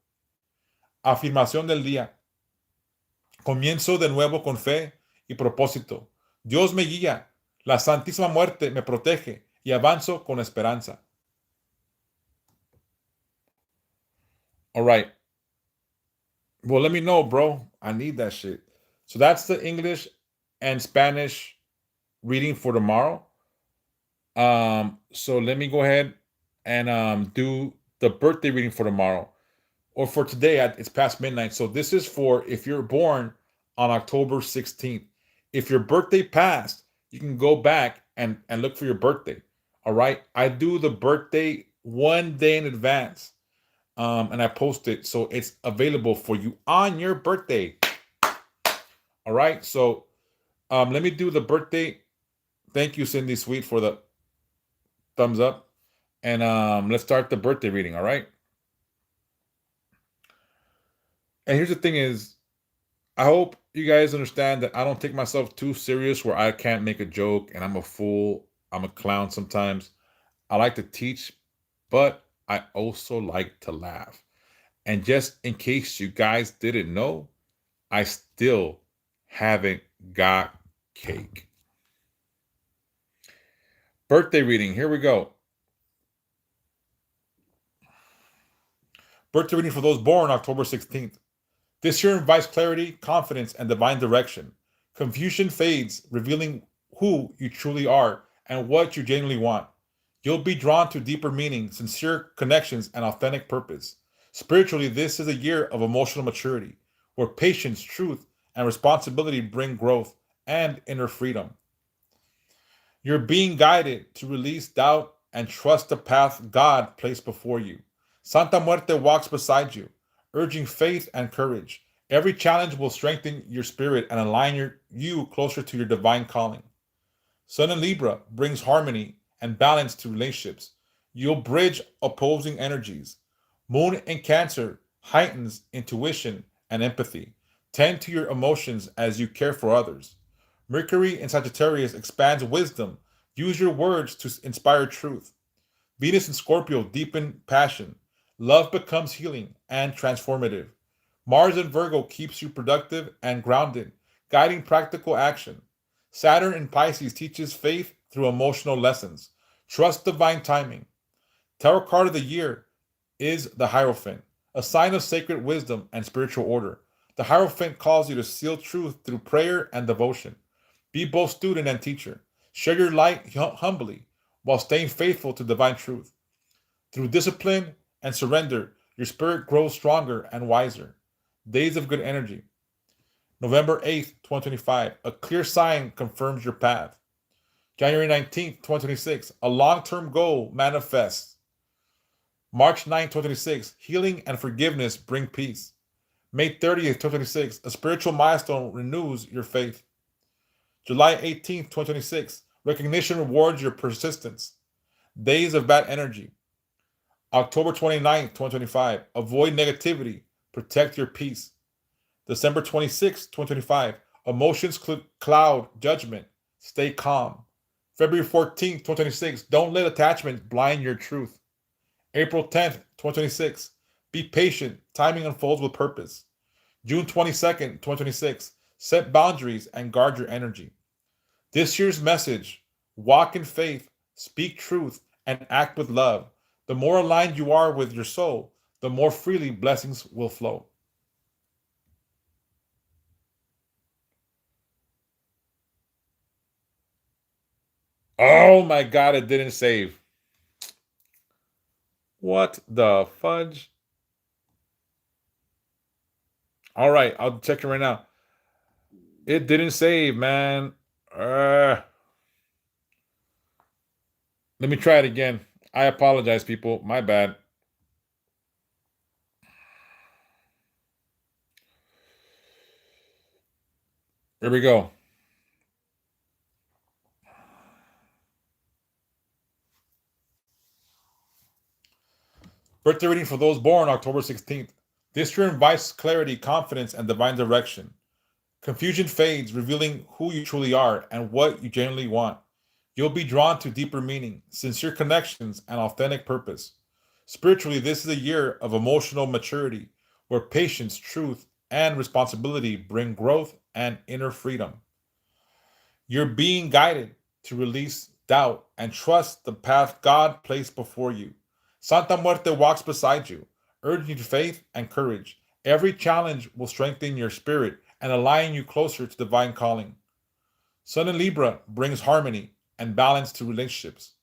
Afirmación del día. Comienzo de nuevo con fe y propósito. Dios me guía. La Santísima Muerte me protege y avanzo con esperanza. All right. Well, let me know, bro. I need that shit. So that's the English and Spanish reading for tomorrow. So let me go ahead and do the birthday reading for tomorrow. Or for today, it's past midnight. So this is for if you're born on October 16th. If your birthday passed, you can go back and look for your birthday. All right. I do the birthday one day in advance. And I post it so it's available for you on your birthday. All right. So let me do the birthday. Thank you, Cindy Sweet, for the thumbs up. And let's start the birthday reading. All right. And here's the thing is, I hope you guys understand that I don't take myself too serious where I can't make a joke and I'm a fool. I'm a clown sometimes. I like to teach, but I also like to laugh. And just in case you guys didn't know, I still haven't got cake. Birthday reading. Here we go. Birthday reading for those born October 16th. This year invites clarity, confidence, and divine direction. Confusion fades, revealing who you truly are and what you genuinely want. You'll be drawn to deeper meaning, sincere connections, and authentic purpose. Spiritually, this is a year of emotional maturity, where patience, truth, and responsibility bring growth and inner freedom. You're being guided to release doubt and trust the path God placed before you. Santa Muerte walks beside you, urging faith and courage. Every challenge will strengthen your spirit and align you closer to your divine calling. Sun in Libra brings harmony and balance to relationships. You'll bridge opposing energies. Moon in Cancer heightens intuition and empathy. Tend to your emotions as you care for others. Mercury in Sagittarius expands wisdom. Use your words to inspire truth. Venus in Scorpio deepen passion. Love becomes healing and transformative. Mars in Virgo keeps you productive and grounded, guiding practical action. Saturn in Pisces teaches faith through emotional lessons. Trust divine timing. Tarot card of the year is the Hierophant, a sign of sacred wisdom and spiritual order. The Hierophant calls you to seal truth through prayer and devotion. Be both student and teacher. Share your light humbly while staying faithful to divine truth. Through discipline and surrender, your spirit grows stronger and wiser. Days of good energy. November 8th, 2025. A clear sign confirms your path. January 19th, 2026. A long-term goal manifests. March 9th, 2026. Healing and forgiveness bring peace. May 30th, 2026. A spiritual milestone renews your faith. July 18th, 2026. Recognition rewards your persistence. Days of bad energy. October 29th, 2025. Avoid negativity. Protect your peace. December 26th, 2025. Emotions cloud judgment. Stay calm. February 14th, 2026. Don't let attachment blind your truth. April 10th, 2026. Be patient. Timing unfolds with purpose. June 22nd, 2026. Set boundaries and guard your energy. This year's message: walk in faith, speak truth, and act with love. The more aligned you are with your soul, the more freely blessings will flow. Oh my God, it didn't save. What the fudge? All right, I'll check it right now. It didn't save, man. Let me try it again. I apologize, people. My bad. Here we go. Birthday reading for those born October 16th. This year invites clarity, confidence, and divine direction. Confusion fades, revealing who you truly are and what you genuinely want. You'll be drawn to deeper meaning, sincere connections, and authentic purpose. Spiritually, this is a year of emotional maturity, where patience, truth, and responsibility bring growth and inner freedom. You're being guided to release doubt and trust the path God placed before you. Santa Muerte walks beside you, urging faith and courage. Every challenge will strengthen your spirit and align you closer to divine calling. Sun in Libra brings harmony and balance to relationships.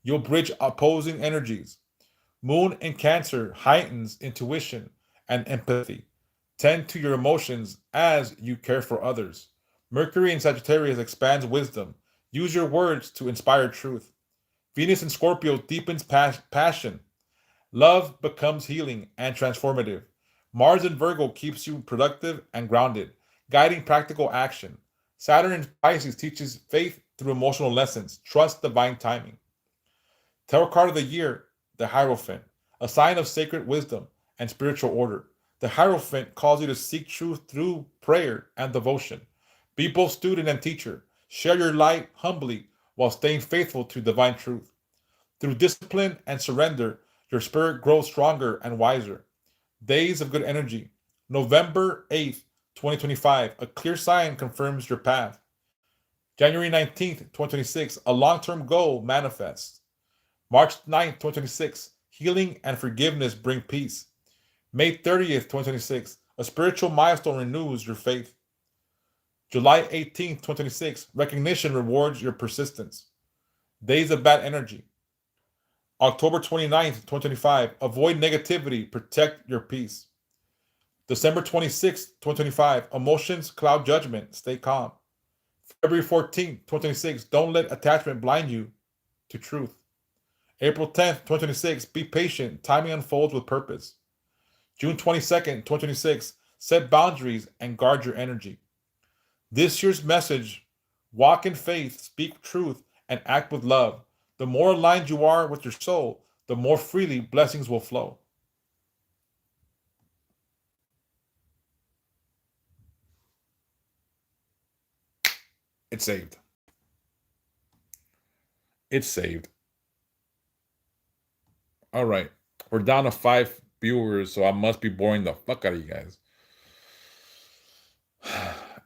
You'll bridge opposing energies. Moon in Cancer heightens intuition and empathy. Tend to your emotions as you care for others. Mercury in Sagittarius expands wisdom. Use your words to inspire truth. Venus in Scorpio deepens passion. Love becomes healing and transformative. Mars in Virgo keeps you productive and grounded, guiding practical action. Saturn in Pisces teaches faith through emotional lessons. Trust divine timing. Tarot card of the year, the Hierophant, a sign of sacred wisdom and spiritual order. The Hierophant calls you to seek truth through prayer and devotion. Be both student and teacher. Share your light humbly while staying faithful to divine truth. Through discipline and surrender, your spirit grows stronger and wiser. Days of good energy. November 8th, 2025, a clear sign confirms your path. January 19th, 2026, a long-term goal manifests. March 9th, 2026, healing and forgiveness bring peace. May 30th, 2026, a spiritual milestone renews your faith. July 18th, 2026, recognition rewards your persistence. Days of bad energy. October 29th, 2025, avoid negativity, protect your peace. December 26th, 2025, emotions cloud judgment, stay calm. February 14th, 2026, don't let attachment blind you to truth. April 10th, 2026, be patient, timing unfolds with purpose. June 22nd, 2026, set boundaries and guard your energy. This year's message, walk in faith, speak truth, and act with love. The more aligned you are with your soul, the more freely blessings will flow. It's saved. It's saved. All right. We're down to 5 viewers, so I must be boring the fuck out of you guys.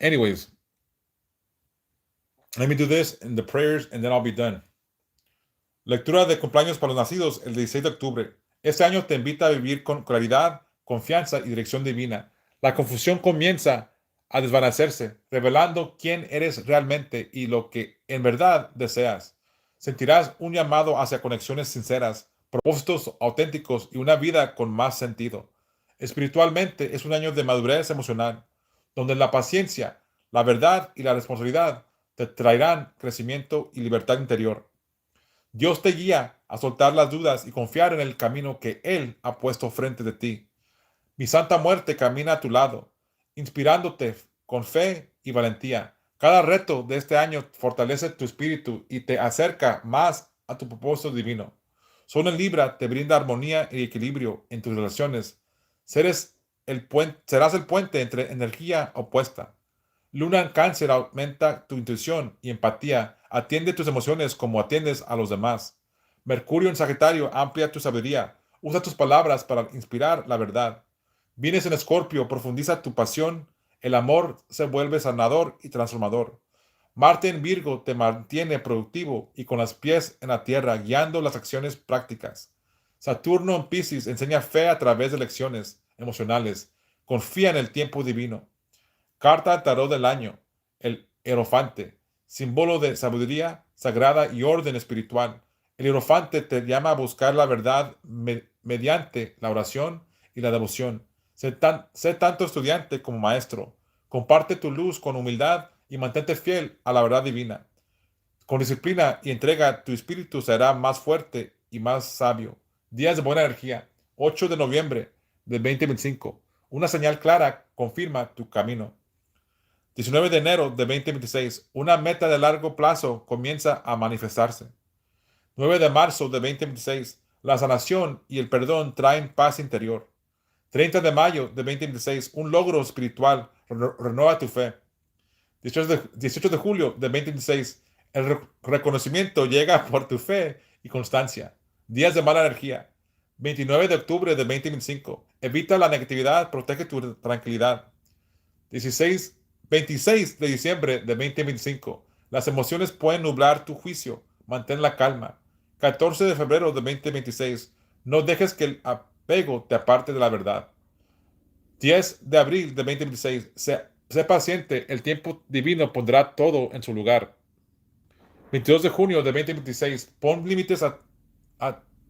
Anyways, let me do this in the prayers and then I'll be done. Lectura de cumpleaños para los nacidos el 16 de octubre. Este año te invita a vivir con claridad, confianza y dirección divina. La confusión comienza a desvanecerse, revelando quién eres realmente y lo que en verdad deseas. Sentirás un llamado hacia conexiones sinceras, propósitos auténticos y una vida con más sentido. Espiritualmente es un año de madurez emocional, donde la paciencia, la verdad y la responsabilidad te traerán crecimiento y libertad interior. Dios te guía a soltar las dudas y confiar en el camino que Él ha puesto frente de ti. Mi Santa Muerte camina a tu lado, inspirándote con fe y valentía. Cada reto de este año fortalece tu espíritu y te acerca más a tu propósito divino. Sol en Libra te brinda armonía y equilibrio en tus relaciones. Serás el puente entre energía opuesta. Luna en Cáncer aumenta tu intuición y empatía. Atiende tus emociones como atiendes a los demás. Mercurio en Sagitario amplia tu sabiduría. Usa tus palabras para inspirar la verdad. Vienes en Escorpio, profundiza tu pasión. El amor se vuelve sanador y transformador. Marte en Virgo te mantiene productivo y con los pies en la tierra, guiando las acciones prácticas. Saturno en Piscis enseña fe a través de lecciones emocionales. Confía en el tiempo divino. Carta tarot del año, el Hierofante, símbolo de sabiduría sagrada y orden espiritual. El Hierofante te llama a buscar la verdad mediante la oración y la devoción. Sé tanto estudiante como maestro. Comparte tu luz con humildad y mantente fiel a la verdad divina. Con disciplina y entrega, tu espíritu será más fuerte y más sabio. Días de buena energía. 8 de noviembre del 2025. Una señal clara confirma tu camino. 19 de enero de 2026, una meta de largo plazo comienza a manifestarse. 9 de marzo de 2026, la sanación y el perdón traen paz interior. 30 de mayo de 2026, un logro espiritual renueva tu fe. 18 de julio de 2026, el reconocimiento llega por tu fe y constancia. Días de mala energía. 29 de octubre de 2025, evita la negatividad, protege tu tranquilidad. 16, 26 de diciembre de 2025. Las emociones pueden nublar tu juicio. Mantén la calma. 14 de febrero de 2026. No dejes que el apego te aparte de la verdad. 10 de abril de 2026. Sé paciente. El tiempo divino pondrá todo en su lugar. 22 de junio de 2026. Pon límites a-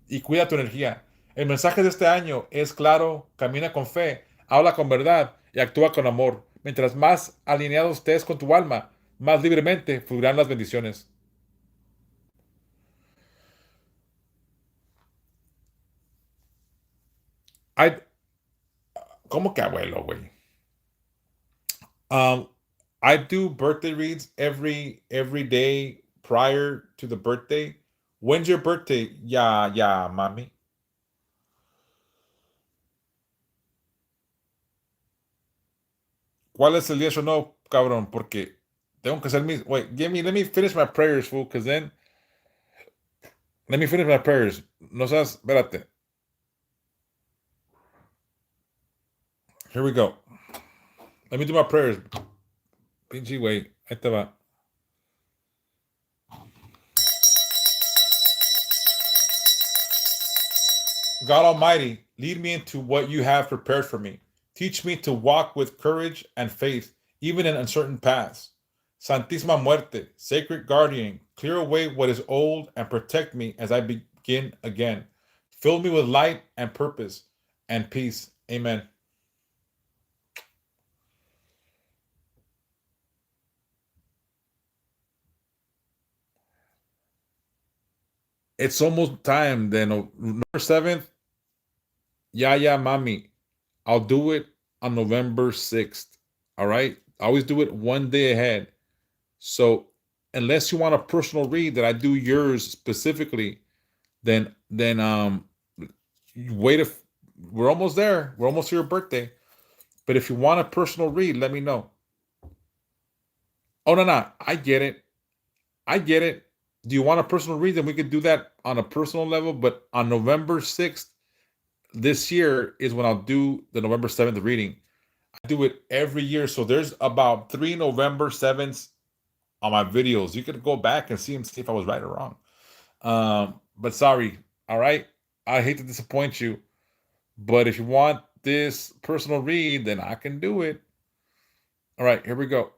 y cuida tu energía. El mensaje de este año es claro, camina con fe, habla con verdad y actúa con amor. Mientras más alineado estés con tu alma, más libremente fluirán las bendiciones. Ay, ¿cómo que abuelo, güey? Um, I do birthday reads every day prior to the birthday. When's your birthday? Ya, ya, mami. ¿Cuál es el yes o no, cabrón? Porque tengo que hacer mis. Wait, let me finish my prayers, fool, because then. Let me finish my prayers. No seas. Espérate. Here we go. Let me do my prayers. Pinche, güey. Ahí te va. God Almighty, lead me into what you have prepared for me. Teach me to walk with courage and faith, even in uncertain paths. Santísima Muerte, sacred guardian, clear away what is old and protect me as I begin again. Fill me with light and purpose and peace. Amen. It's almost time. Then November 7th, yeah, mommy. I'll do it on November 6th. All right. I always do it one day ahead. So unless you want a personal read that I do yours specifically, then wait if we're almost there. We're almost to your birthday. But if you want a personal read, let me know. Oh no. I get it. I get it. Do you want a personal read? Then we could do that on a personal level. But on November 6th this year is when I'll do the November 7th reading. I do it every year. So there's about 3 November 7th on my videos. You could go back and see them, see if I was right or wrong. But sorry, all right. I hate to disappoint you, but if you want this personal read, then I can do it. All right, here we go.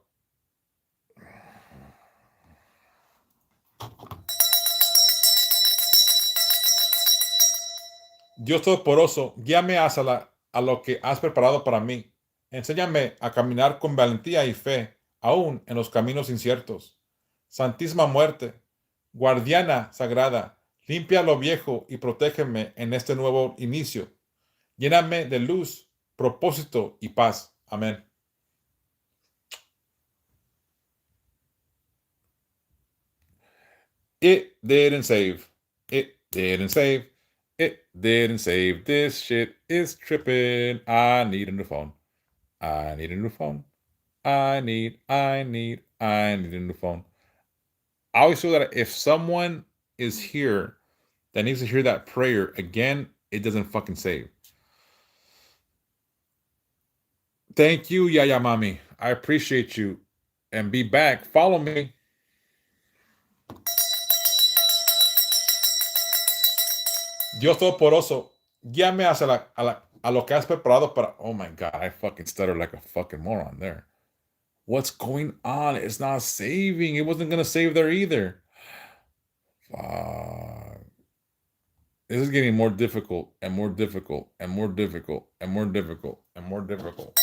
Dios Todopoderoso, guíame a lo que has preparado para mí. Enséñame a caminar con valentía y fe, aún en los caminos inciertos. Santísima Muerte, guardiana sagrada, limpia lo viejo y protégeme en este nuevo inicio. Lléname de luz, propósito y paz. Amén. It didn't save. It didn't save. It didn't save. This shit is tripping. I need a new phone. I need a new phone. I need a new phone. I always feel that if someone is here that needs to hear that prayer again, it doesn't fucking save. Thank you, Yaya Mami. I appreciate you. And be back. Follow me. Dios Todopoderoso, guíame hacia a lo que has preparado para. Oh my God, I fucking stuttered like a fucking moron there. What's going on? It's not saving. It wasn't going to save there either. Fuck. This is getting more difficult and more difficult and more difficult and more difficult and more difficult.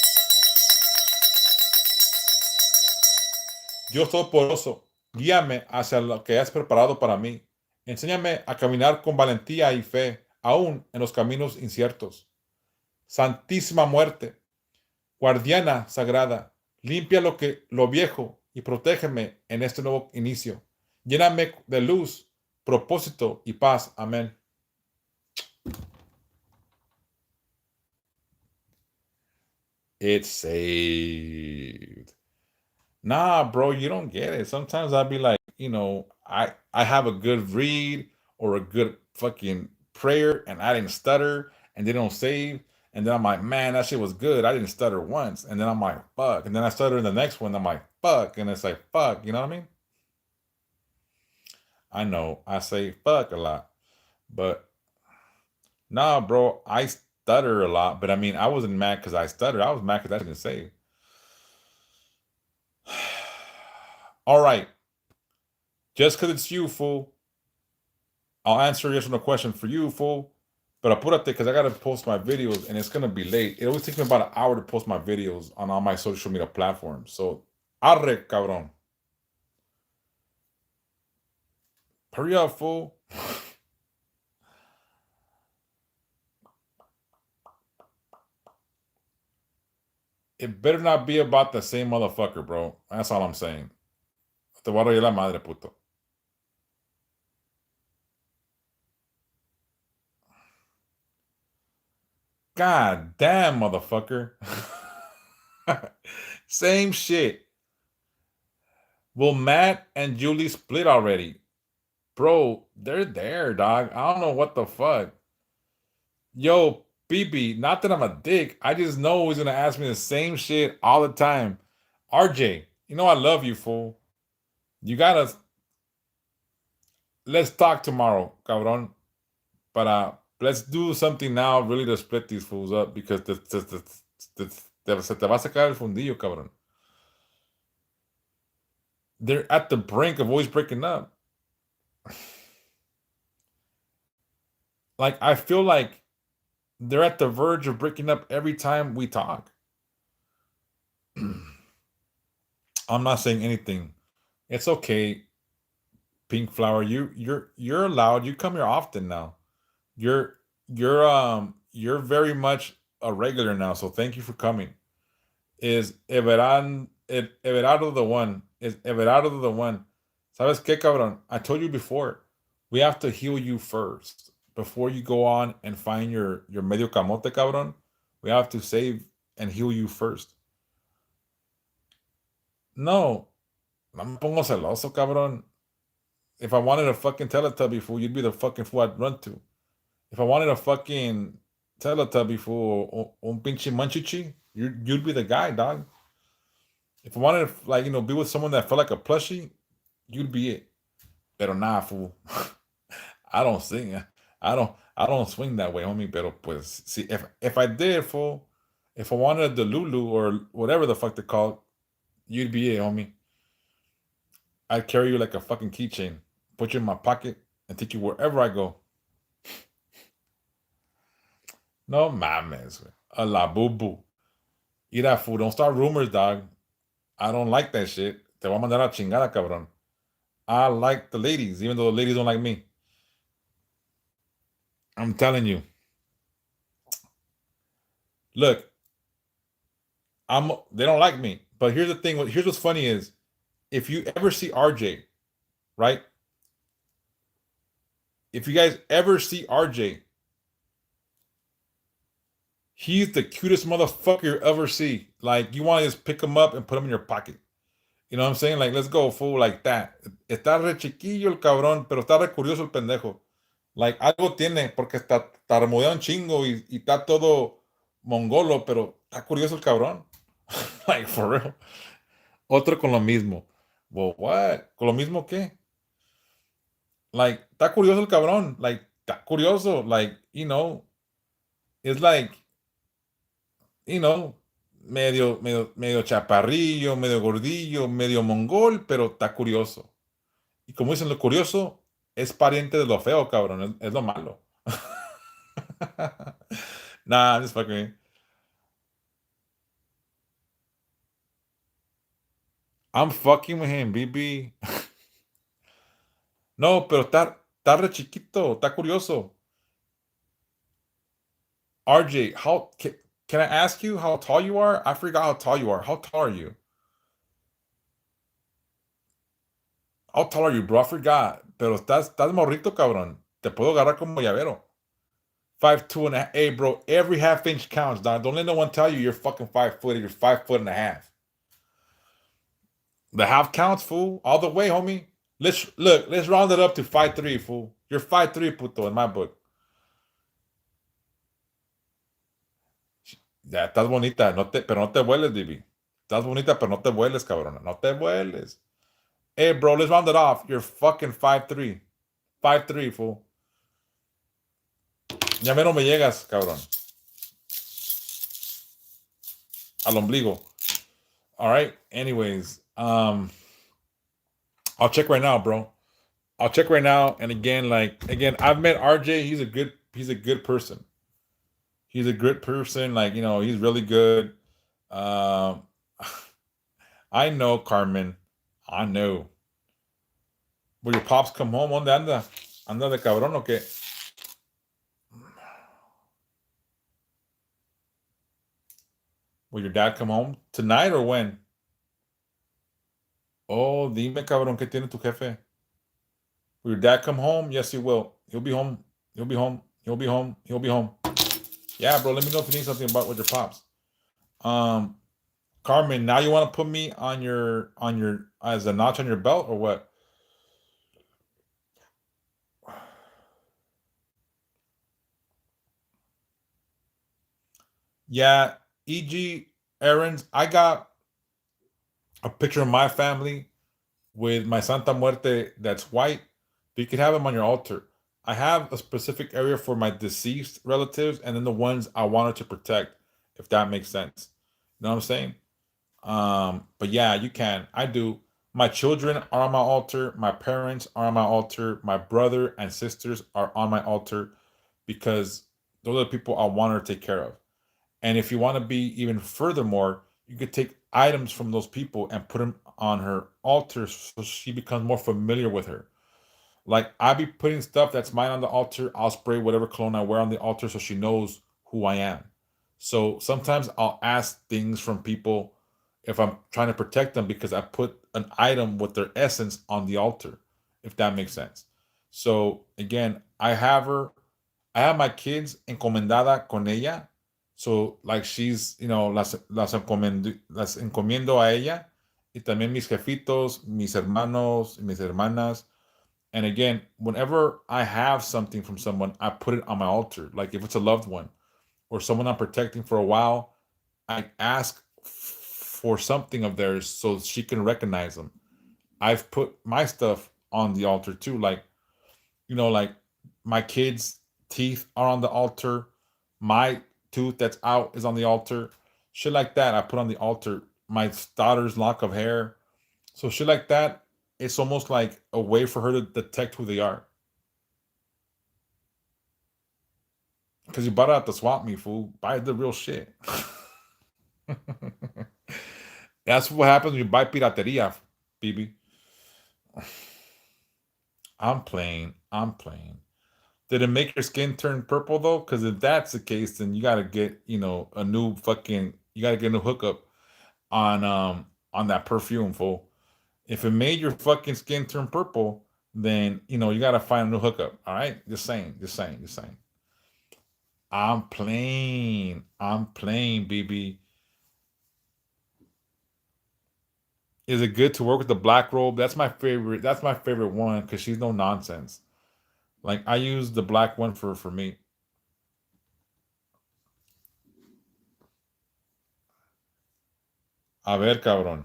Dios Todopoderoso, guíame hacia lo que has preparado para mí. Enséñame a caminar con valentía y fe, aún en los caminos inciertos. Santísima Muerte, guardiana sagrada, limpia lo viejo y protégeme en este nuevo inicio. Lléname de luz, propósito y paz. Amén. It's saved. Nah, bro, you don't get it. Sometimes I'll be like, I have a good read or a good fucking prayer and I didn't stutter and they don't save. And then I'm like, man, that shit was good. I didn't stutter once. And then I'm like, fuck. And then I stutter in the next one. I'm like, fuck. And it's like, fuck. You know what I mean? I know I say fuck a lot, but nah, bro, I stutter a lot. But I mean, I wasn't mad because I stuttered. I was mad because I didn't say. All right, just because it's you, fool. I'll answer yes or no question for you, fool. But apúrate because I gotta post my videos and it's gonna be late. It always takes me about an hour to post my videos on all my social media platforms. So, arre, cabrón. Hurry up, fool. It better not be about the same motherfucker, bro. That's all I'm saying. Te voy a reír la madre, puto. God damn, motherfucker. Same shit. Well, Matt and Julie split already. Bro, they're there, dog. I don't know what the fuck. Yo, BB, not that I'm a dick. I just know he's gonna ask me the same shit all the time. RJ, you know I love you, fool. You gotta let's talk tomorrow, cabron. But let's do something now really to split these fools up because se te va a sacar el fundillo, cabrón. They're at the brink of always breaking up. Like I feel like they're at the verge of breaking up every time we talk. I'm not saying anything. It's okay, Pink Flower. You're allowed. You come here often now. You're you're very much a regular now. So thank you for coming. Is Everardo the one? Is Everardo the one? ¿Sabes qué, cabrón? I told you before. We have to heal you first before you go on and find your medio camote, cabrón. We have to save and heal you first. No, no me pongo celoso, cabrón. If I wanted a fucking Teletubby fool, you'd be the fucking fool I'd run to. If I wanted a fucking Teletubby fool or un pinche munchichi, you'd be the guy, dog. If I wanted to, like, be with someone that felt like a plushie, you'd be it. Pero nah, fool. I don't sing. I don't swing that way, homie. Pero pues, see, if I did, fool, if I wanted the Lulu or whatever the fuck they call it, you'd be it, homie. I'd carry you like a fucking keychain, put you in my pocket, and take you wherever I go. No mames, güey. A la boo boo. Eat that fool. Don't start rumors, dog. I don't like that shit. Te voy a mandar a chingada, cabrón. I like the ladies, even though the ladies don't like me. I'm telling you. Look, they don't like me. But here's the thing. Here's what's funny is if you ever see RJ, right? If you guys ever see RJ, he's the cutest motherfucker you ever see. Like you want to just pick him up and put him in your pocket. You know what I'm saying? Like, let's go, fool, like that. Está re chiquillo el cabrón, pero está re curioso el pendejo. Like, algo tiene, porque está tartamudea un chingo y está todo mongolo, pero está curioso el cabrón. Like, for real. Otro con lo mismo. Well, what? ¿Con lo mismo qué? Like, está curioso el cabrón. Like, está curioso. Like, it's like, you know, medio chaparrillo, medio gordillo, medio mongol, pero está curioso. Y como dicen, lo curioso es pariente de lo feo, cabrón. Es lo malo. Nah, I'm just fucking. I'm fucking with him, BB. No, pero está re chiquito, está curioso. RJ, can I ask you how tall you are? I forgot how tall you are. How tall are you? How tall are you, bro? I forgot. Pero estás morrito, cabrón. Te puedo agarrar como llavero. 5'2" and a half. Hey, bro, every half inch counts, dog. Don't let no one tell you you're fucking 5 foot. You're 5 foot and a half. The half counts, fool. All the way, homie. Let's round it up to 5'3", fool. You're 5'3", puto, in my book. Ya estás bonita, pero no te vueles, baby. Estás bonita, pero no te vueles, cabrona. No te vueles. Hey, bro, let's round it off. You're fucking 5'3". 5'3", fool. Ya menos me llegas, cabrón. Al ombligo. All right. Anyways, I'll check right now, bro. I'll check right now. And again, I've met RJ. He's a good person. He's a good person. Like, he's really good. Um, I know, Carmen. I know. Will your pops come home? ¿Dónde anda? ¿Anda de cabrón o qué? Will your dad come home tonight or when? Oh, dime, cabrón, ¿qué tiene tu jefe? Will your dad come home? Yes, he will. He'll be home. He'll be home. He'll be home. He'll be home. Yeah, bro. Let me know if you need something about with your pops. Um, Carmen, now you want to put me on your as a notch on your belt or what? Yeah, E.G. Aaron's. I got a picture of my family with my Santa Muerte that's white. You can have them on your altar. I have a specific area for my deceased relatives and then the ones I wanted to protect, if that makes sense. You know what I'm saying? But yeah, you can. I do. My children are on my altar. My parents are on my altar. My brother and sisters are on my altar because those are the people I want her to take care of. And if you want to be even furthermore, you could take items from those people and put them on her altar so she becomes more familiar with her. Like I be putting stuff that's mine on the altar. I'll spray whatever cologne I wear on the altar so she knows who I am. So sometimes I'll ask things from people if I'm trying to protect them because I put an item with their essence on the altar, if that makes sense. So again, I have my kids encomendada con ella. So like she's, las encomiendo a ella y también mis jefitos, mis hermanos, mis hermanas. And again, whenever I have something from someone, I put it on my altar. Like if it's a loved one or someone I'm protecting for a while, I ask for something of theirs so she can recognize them. I've put my stuff on the altar too. Like my kids' teeth are on the altar. My tooth that's out is on the altar. Shit like that, I put on the altar. My daughter's lock of hair. So shit like that, it's almost like a way for her to detect who they are. Because you bought it at the swap meet, fool. Buy the real shit. That's what happens when you buy pirateria, BB. I'm playing. I'm playing. Did it make your skin turn purple though? Because if that's the case, then you gotta get a new fucking you gotta get a new hookup on that perfume, fool. If it made your fucking skin turn purple, then you gotta find a new hookup. All right, just saying, just saying, just saying. I'm playing, BB. Is it good to work with the black robe? That's my favorite. That's my favorite one because she's no nonsense. Like I use the black one for me. A ver, cabrón.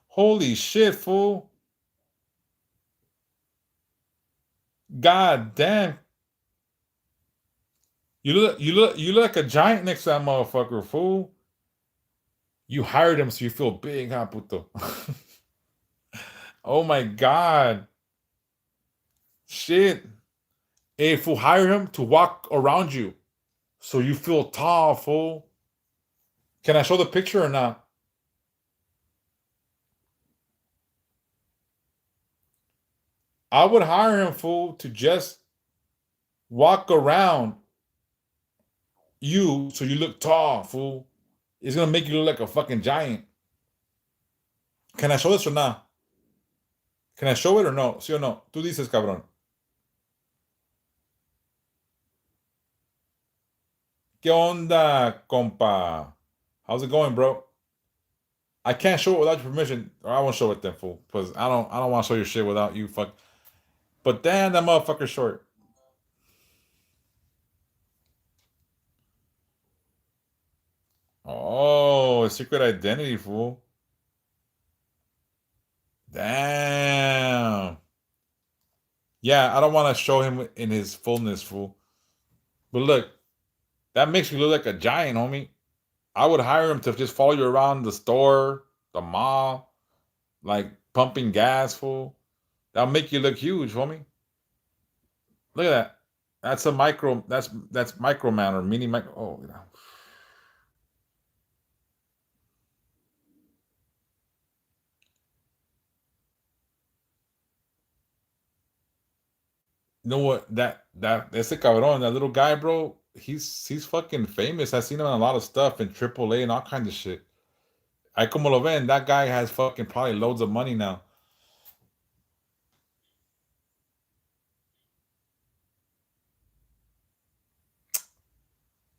Holy shit, fool! God damn! You look like a giant next to that motherfucker, fool. You hired him so you feel big, huh, puto? Oh my god. Shit. Hey, fool, hire him to walk around you so you feel tall, fool. Can I show the picture or not? I would hire him, fool, to just walk around you so you look tall, fool. It's gonna make you look like a fucking giant. Can I show this or not? Can I show it or no? ¿Sí o no? Tú dices, cabrón. ¿Qué onda, compa? How's it going, bro? I can't show it without your permission, or I won't show it then, fool. Because I don't want to show your shit without you, fuck. But damn, that motherfucker's short. Oh, secret identity, fool. Damn. Yeah, I don't want to show him in his fullness, fool. But look, that makes you look like a giant, homie. I would hire him to just follow you around the store, the mall, like pumping gas, fool. That'll make you look huge, homie. Look at that. That's a micro. That's micro man or mini micro. Oh, you know what? That ese cabrón, that little guy, bro. He's fucking famous. I've seen him in a lot of stuff in AAA and all kinds of shit. I como lo ven, that guy has fucking probably loads of money now.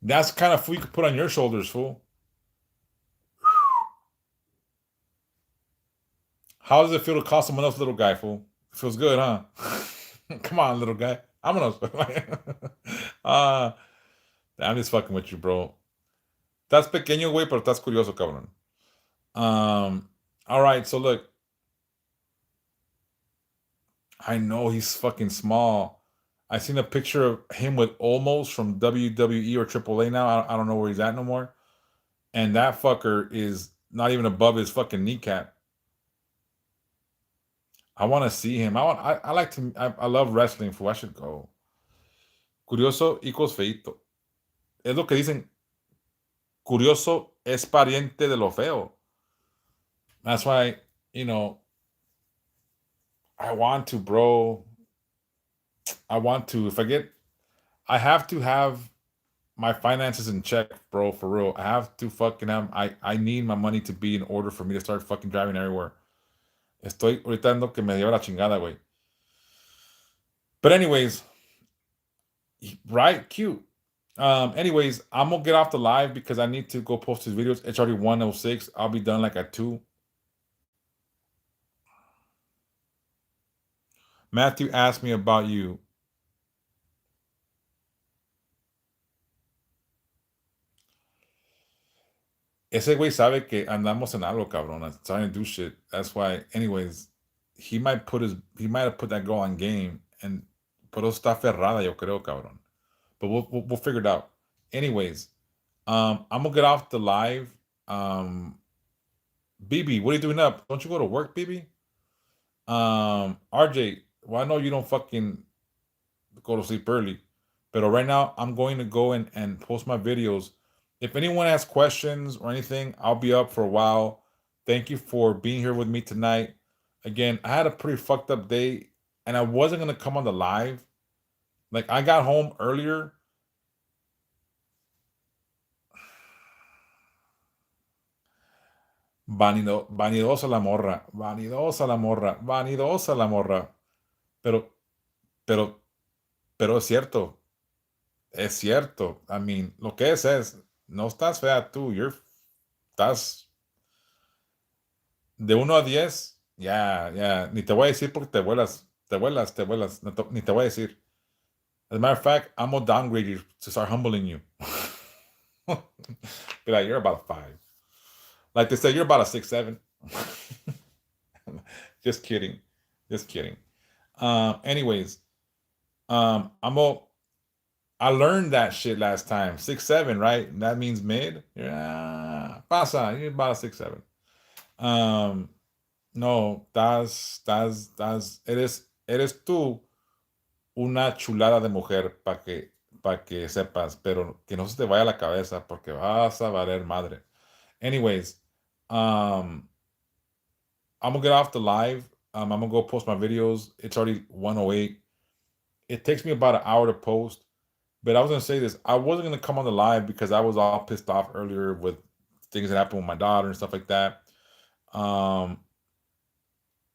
That's the kind of fool you could put on your shoulders, fool. How does it feel to call someone else little guy, fool? Feels good, huh? Come on, little guy. I'm gonna. uh, I'm just fucking with you, bro. Estás pequeño, güey, pero estás curioso, cabrón. All right, so look, I know he's fucking small. I seen a picture of him with Almost from WWE or AAA now. I don't know where he's at no more. And that fucker is not even above his fucking kneecap. I want to see him. I like to. I love wrestling. Fool. I should go. Curioso equals feito. Es lo que dicen. Curioso es pariente de lo feo. That's why, you know, I want to, bro. I want to. If I get, I have to have my finances in check, bro. For real, I have to fucking have. I need my money to be in order for me to start fucking driving everywhere. Estoy ahorita ando que me lleva la chingada, güey. But anyways, right, cute. Anyways, I'm gonna get off the live because I need to go post his videos. It's already 1:06. I'll be done like at 2. Matthew asked me about you. Ese güey sabe que andamos en algo, cabrón. I'm trying to do shit. That's why, anyways, he might have put that girl on game and pero está ferrada, yo creo, cabrón. But we'll figure it out. Anyways, I'm gonna get off the live. BB, what are you doing up? Don't you go to work, BB? RJ, well, I know you don't fucking go to sleep early, but right now I'm going to go and post my videos. If anyone has questions or anything, I'll be up for a while. Thank you for being here with me tonight. Again, I had a pretty fucked up day and I wasn't gonna come on the live. Like I got home earlier. Vanidosa la morra, vanidosa la morra, vanidosa la morra. Pero, pero, pero es cierto. I mean, lo que es, no estás fea tú, estás de 1 a 10, ya, ni te voy a decir porque te vuelas, ni te voy a decir. As a matter of fact, I'm gonna downgrade you to start humbling you. Be like, you're about a 5. Like they said, you're about a 6, 7. Just kidding. Just kidding. Anyways, I'm gonna I learned that shit last time. 6, 7, right? That means mid. Yeah, pasa. You're about a 6, 7. Um, no, eres tú una chulada de mujer para que sepas, pero que no se te vaya la cabeza porque vas a valer madre. Anyways, I'm gonna get off the live. I'm gonna go post my videos. It's already 1:08. It takes me about an hour to post. But I was gonna say this. I wasn't gonna come on the live because I was all pissed off earlier with things that happened with my daughter and stuff like that. Um,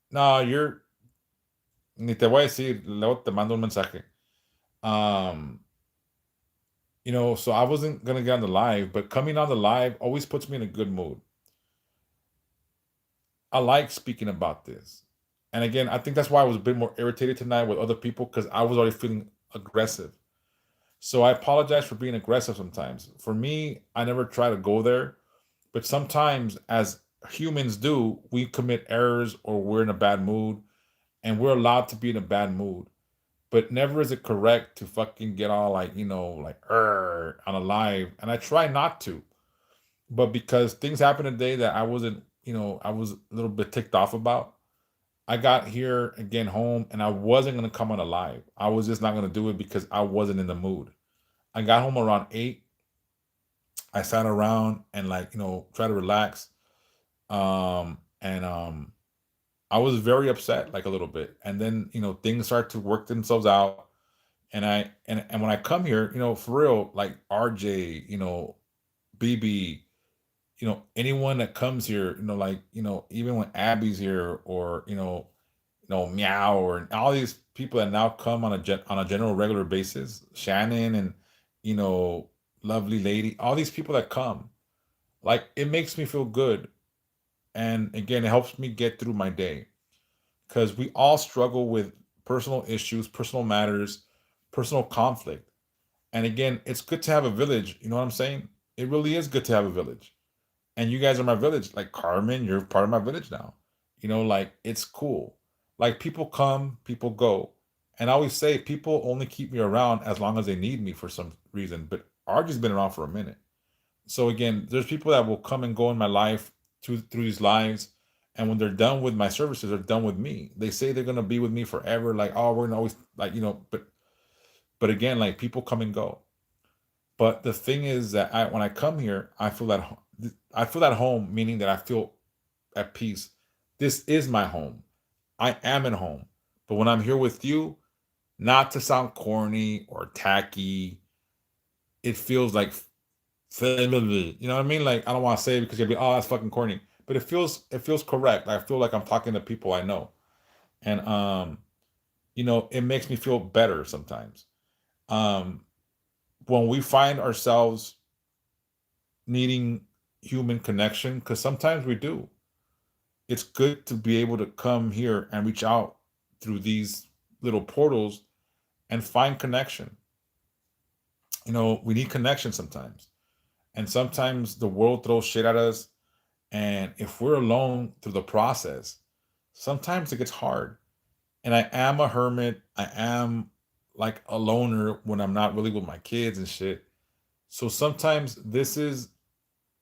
no, ni te voy a decir, luego te mando un mensaje. Um, so I wasn't gonna get on the live, but coming on the live always puts me in a good mood. I like speaking about this. And again, I think that's why I was a bit more irritated tonight with other people because I was already feeling aggressive. So I apologize for being aggressive sometimes. For me, I never try to go there. But sometimes, as humans do, we commit errors or we're in a bad mood, and we're allowed to be in a bad mood. But never is it correct to fucking get all like, like on a live. And I try not to. But because things happened today that I wasn't, I was a little bit ticked off about, I got here again home and I wasn't gonna come on a live. I was just not gonna do it because I wasn't in the mood. I got home around 8. I sat around and like, try to relax. And I was very upset, like a little bit. And then, things start to work themselves out. And when I come here, for real, like RJ, BB, anyone that comes here, like, even when Abby's here, or, Meow, or all these people that now come on on a general regular basis, Shannon, and, you know, lovely lady, all these people that come, like, it makes me feel good. And again, it helps me get through my day, because we all struggle with personal issues, personal matters, personal conflict. And again, it's good to have a village. You know what I'm saying? It really is good to have a village. And you guys are my village. Like Carmen, you're part of my village now. Like, it's cool. Like, people come, people go. And I always say people only keep me around as long as they need me for some reason. But RG's been around for a minute. So again, there's people that will come and go in my life through these lives. And when they're done with my services, they're done with me. They say they're gonna be with me forever. Like, oh, we're gonna always, like, but again, like, people come and go. But the thing is that when I come here, I feel at home, meaning that I feel at peace. This is my home. I am at home. But when I'm here with you, not to sound corny or tacky, it feels like family. You know what I mean? Like, I don't want to say it because you'll be, oh, that's fucking corny. But it feels correct. I feel like I'm talking to people I know. And it makes me feel better sometimes. Um when we find ourselves needing human connection, because sometimes we do, it's good to be able to come here and reach out through these little portals and find connection. We need connection sometimes. And sometimes the world throws shit at us. And if we're alone through the process, sometimes it gets hard. And I am a hermit. I am like a loner when I'm not really with my kids and shit. So sometimes this is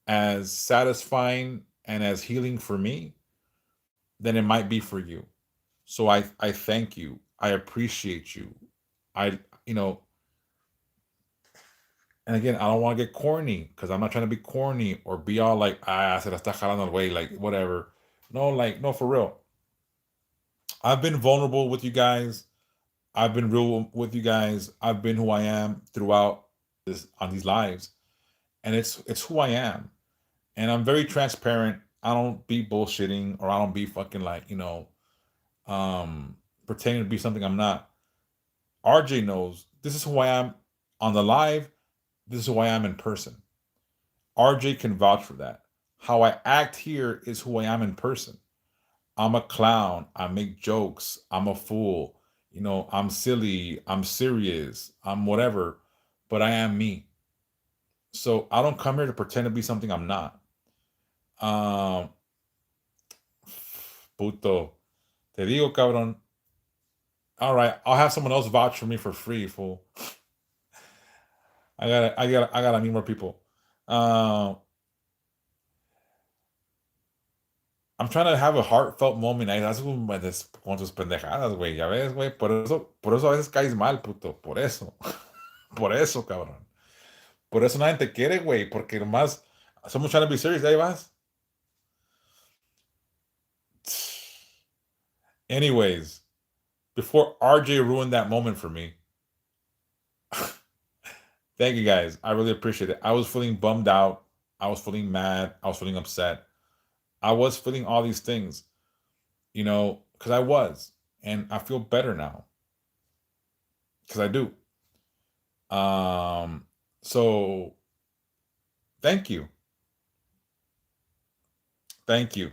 as satisfying and as healing for me than it might be for you. So I thank you. I appreciate you. I you know, and again, I don't want to get corny, because I'm not trying to be corny or be all like, se la está jalando el güey, like whatever. No, like, no, for real. I've been vulnerable with you guys. I've been real with you guys. I've been who I am throughout this on these lives. And it's who I am. And I'm very transparent. I don't be bullshitting, or I don't be fucking like, pretending to be something I'm not. RJ knows this is who I am on the live. This is who I am in person. RJ can vouch for that. How I act here is who I am in person. I'm a clown. I make jokes. I'm a fool. I'm silly. I'm serious. I'm whatever. But I am me. So I don't come here to pretend to be something I'm not. Um, Puto. Te digo, cabrón. All right, I'll have someone else vouch for me for free, fool. I gotta meet more people. Uh, I'm trying to have a heartfelt moment. Ahí das con tus pendejadas, güey. Ya ves, güey. Por eso a veces caes mal, puto. Por eso. Por eso, cabrón. Por eso nadie te quiere, güey. Porque nomás somos trying to be serious. Ahí vas. Anyways, before RJ ruined that moment for me, thank you guys. I really appreciate it. I was feeling bummed out. I was feeling mad. I was feeling upset. I was feeling all these things, because I was. And I feel better now. Because I do. So thank you. Thank you.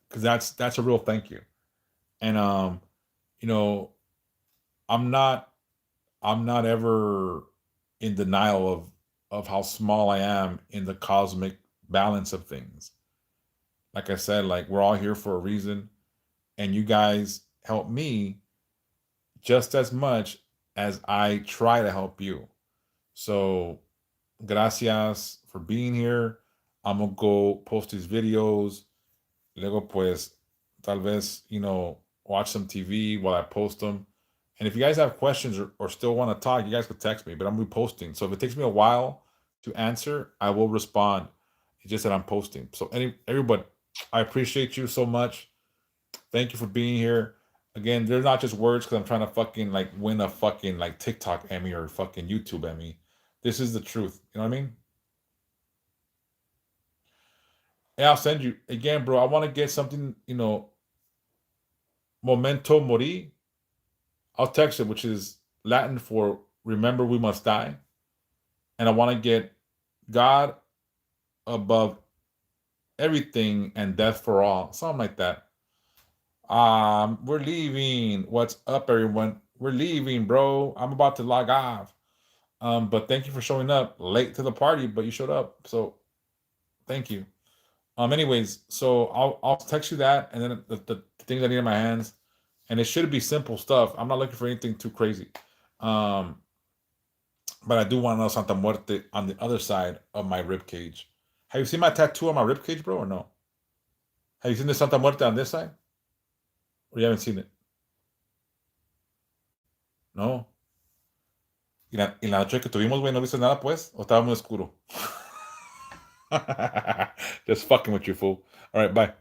Because that's a real thank you. And you know, I'm not ever in denial of how small I am in the cosmic balance of things. Like I said, like we're all here for a reason, and you guys help me just as much as I try to help you. So, gracias for being here. I'm gonna go post these videos. Luego, pues, tal vez, watch some TV while I post them. And if you guys have questions or still want to talk, you guys could text me, but I'm reposting. So if it takes me a while to answer, I will respond. It's just that I'm posting. So everybody, I appreciate you so much. Thank you for being here. Again, they're not just words because I'm trying to fucking like win a fucking like TikTok Emmy or fucking YouTube Emmy. This is the truth. You know what I mean? Yeah, I'll send you again, bro. I want to get something, memento mori. I'll text it, which is Latin for remember we must die. And I want to get God above everything and death for all. Something like that. We're leaving. What's up, everyone? We're leaving, bro. I'm about to log off. But thank you for showing up late to the party, but you showed up. So thank you. Anyways, so I'll text you that and then the things I need in my hands. And it should be simple stuff. I'm not looking for anything too crazy. But I do want to know Santa Muerte on the other side of my rib cage. Have you seen my tattoo on my rib cage, bro, or no? Have you seen the Santa Muerte on this side? Or you haven't seen it? No. Y la noche que tuvimos, güey, ¿no viste nada, pues? ¿O estaba muy oscuro? Just fucking with you, fool. All right, bye.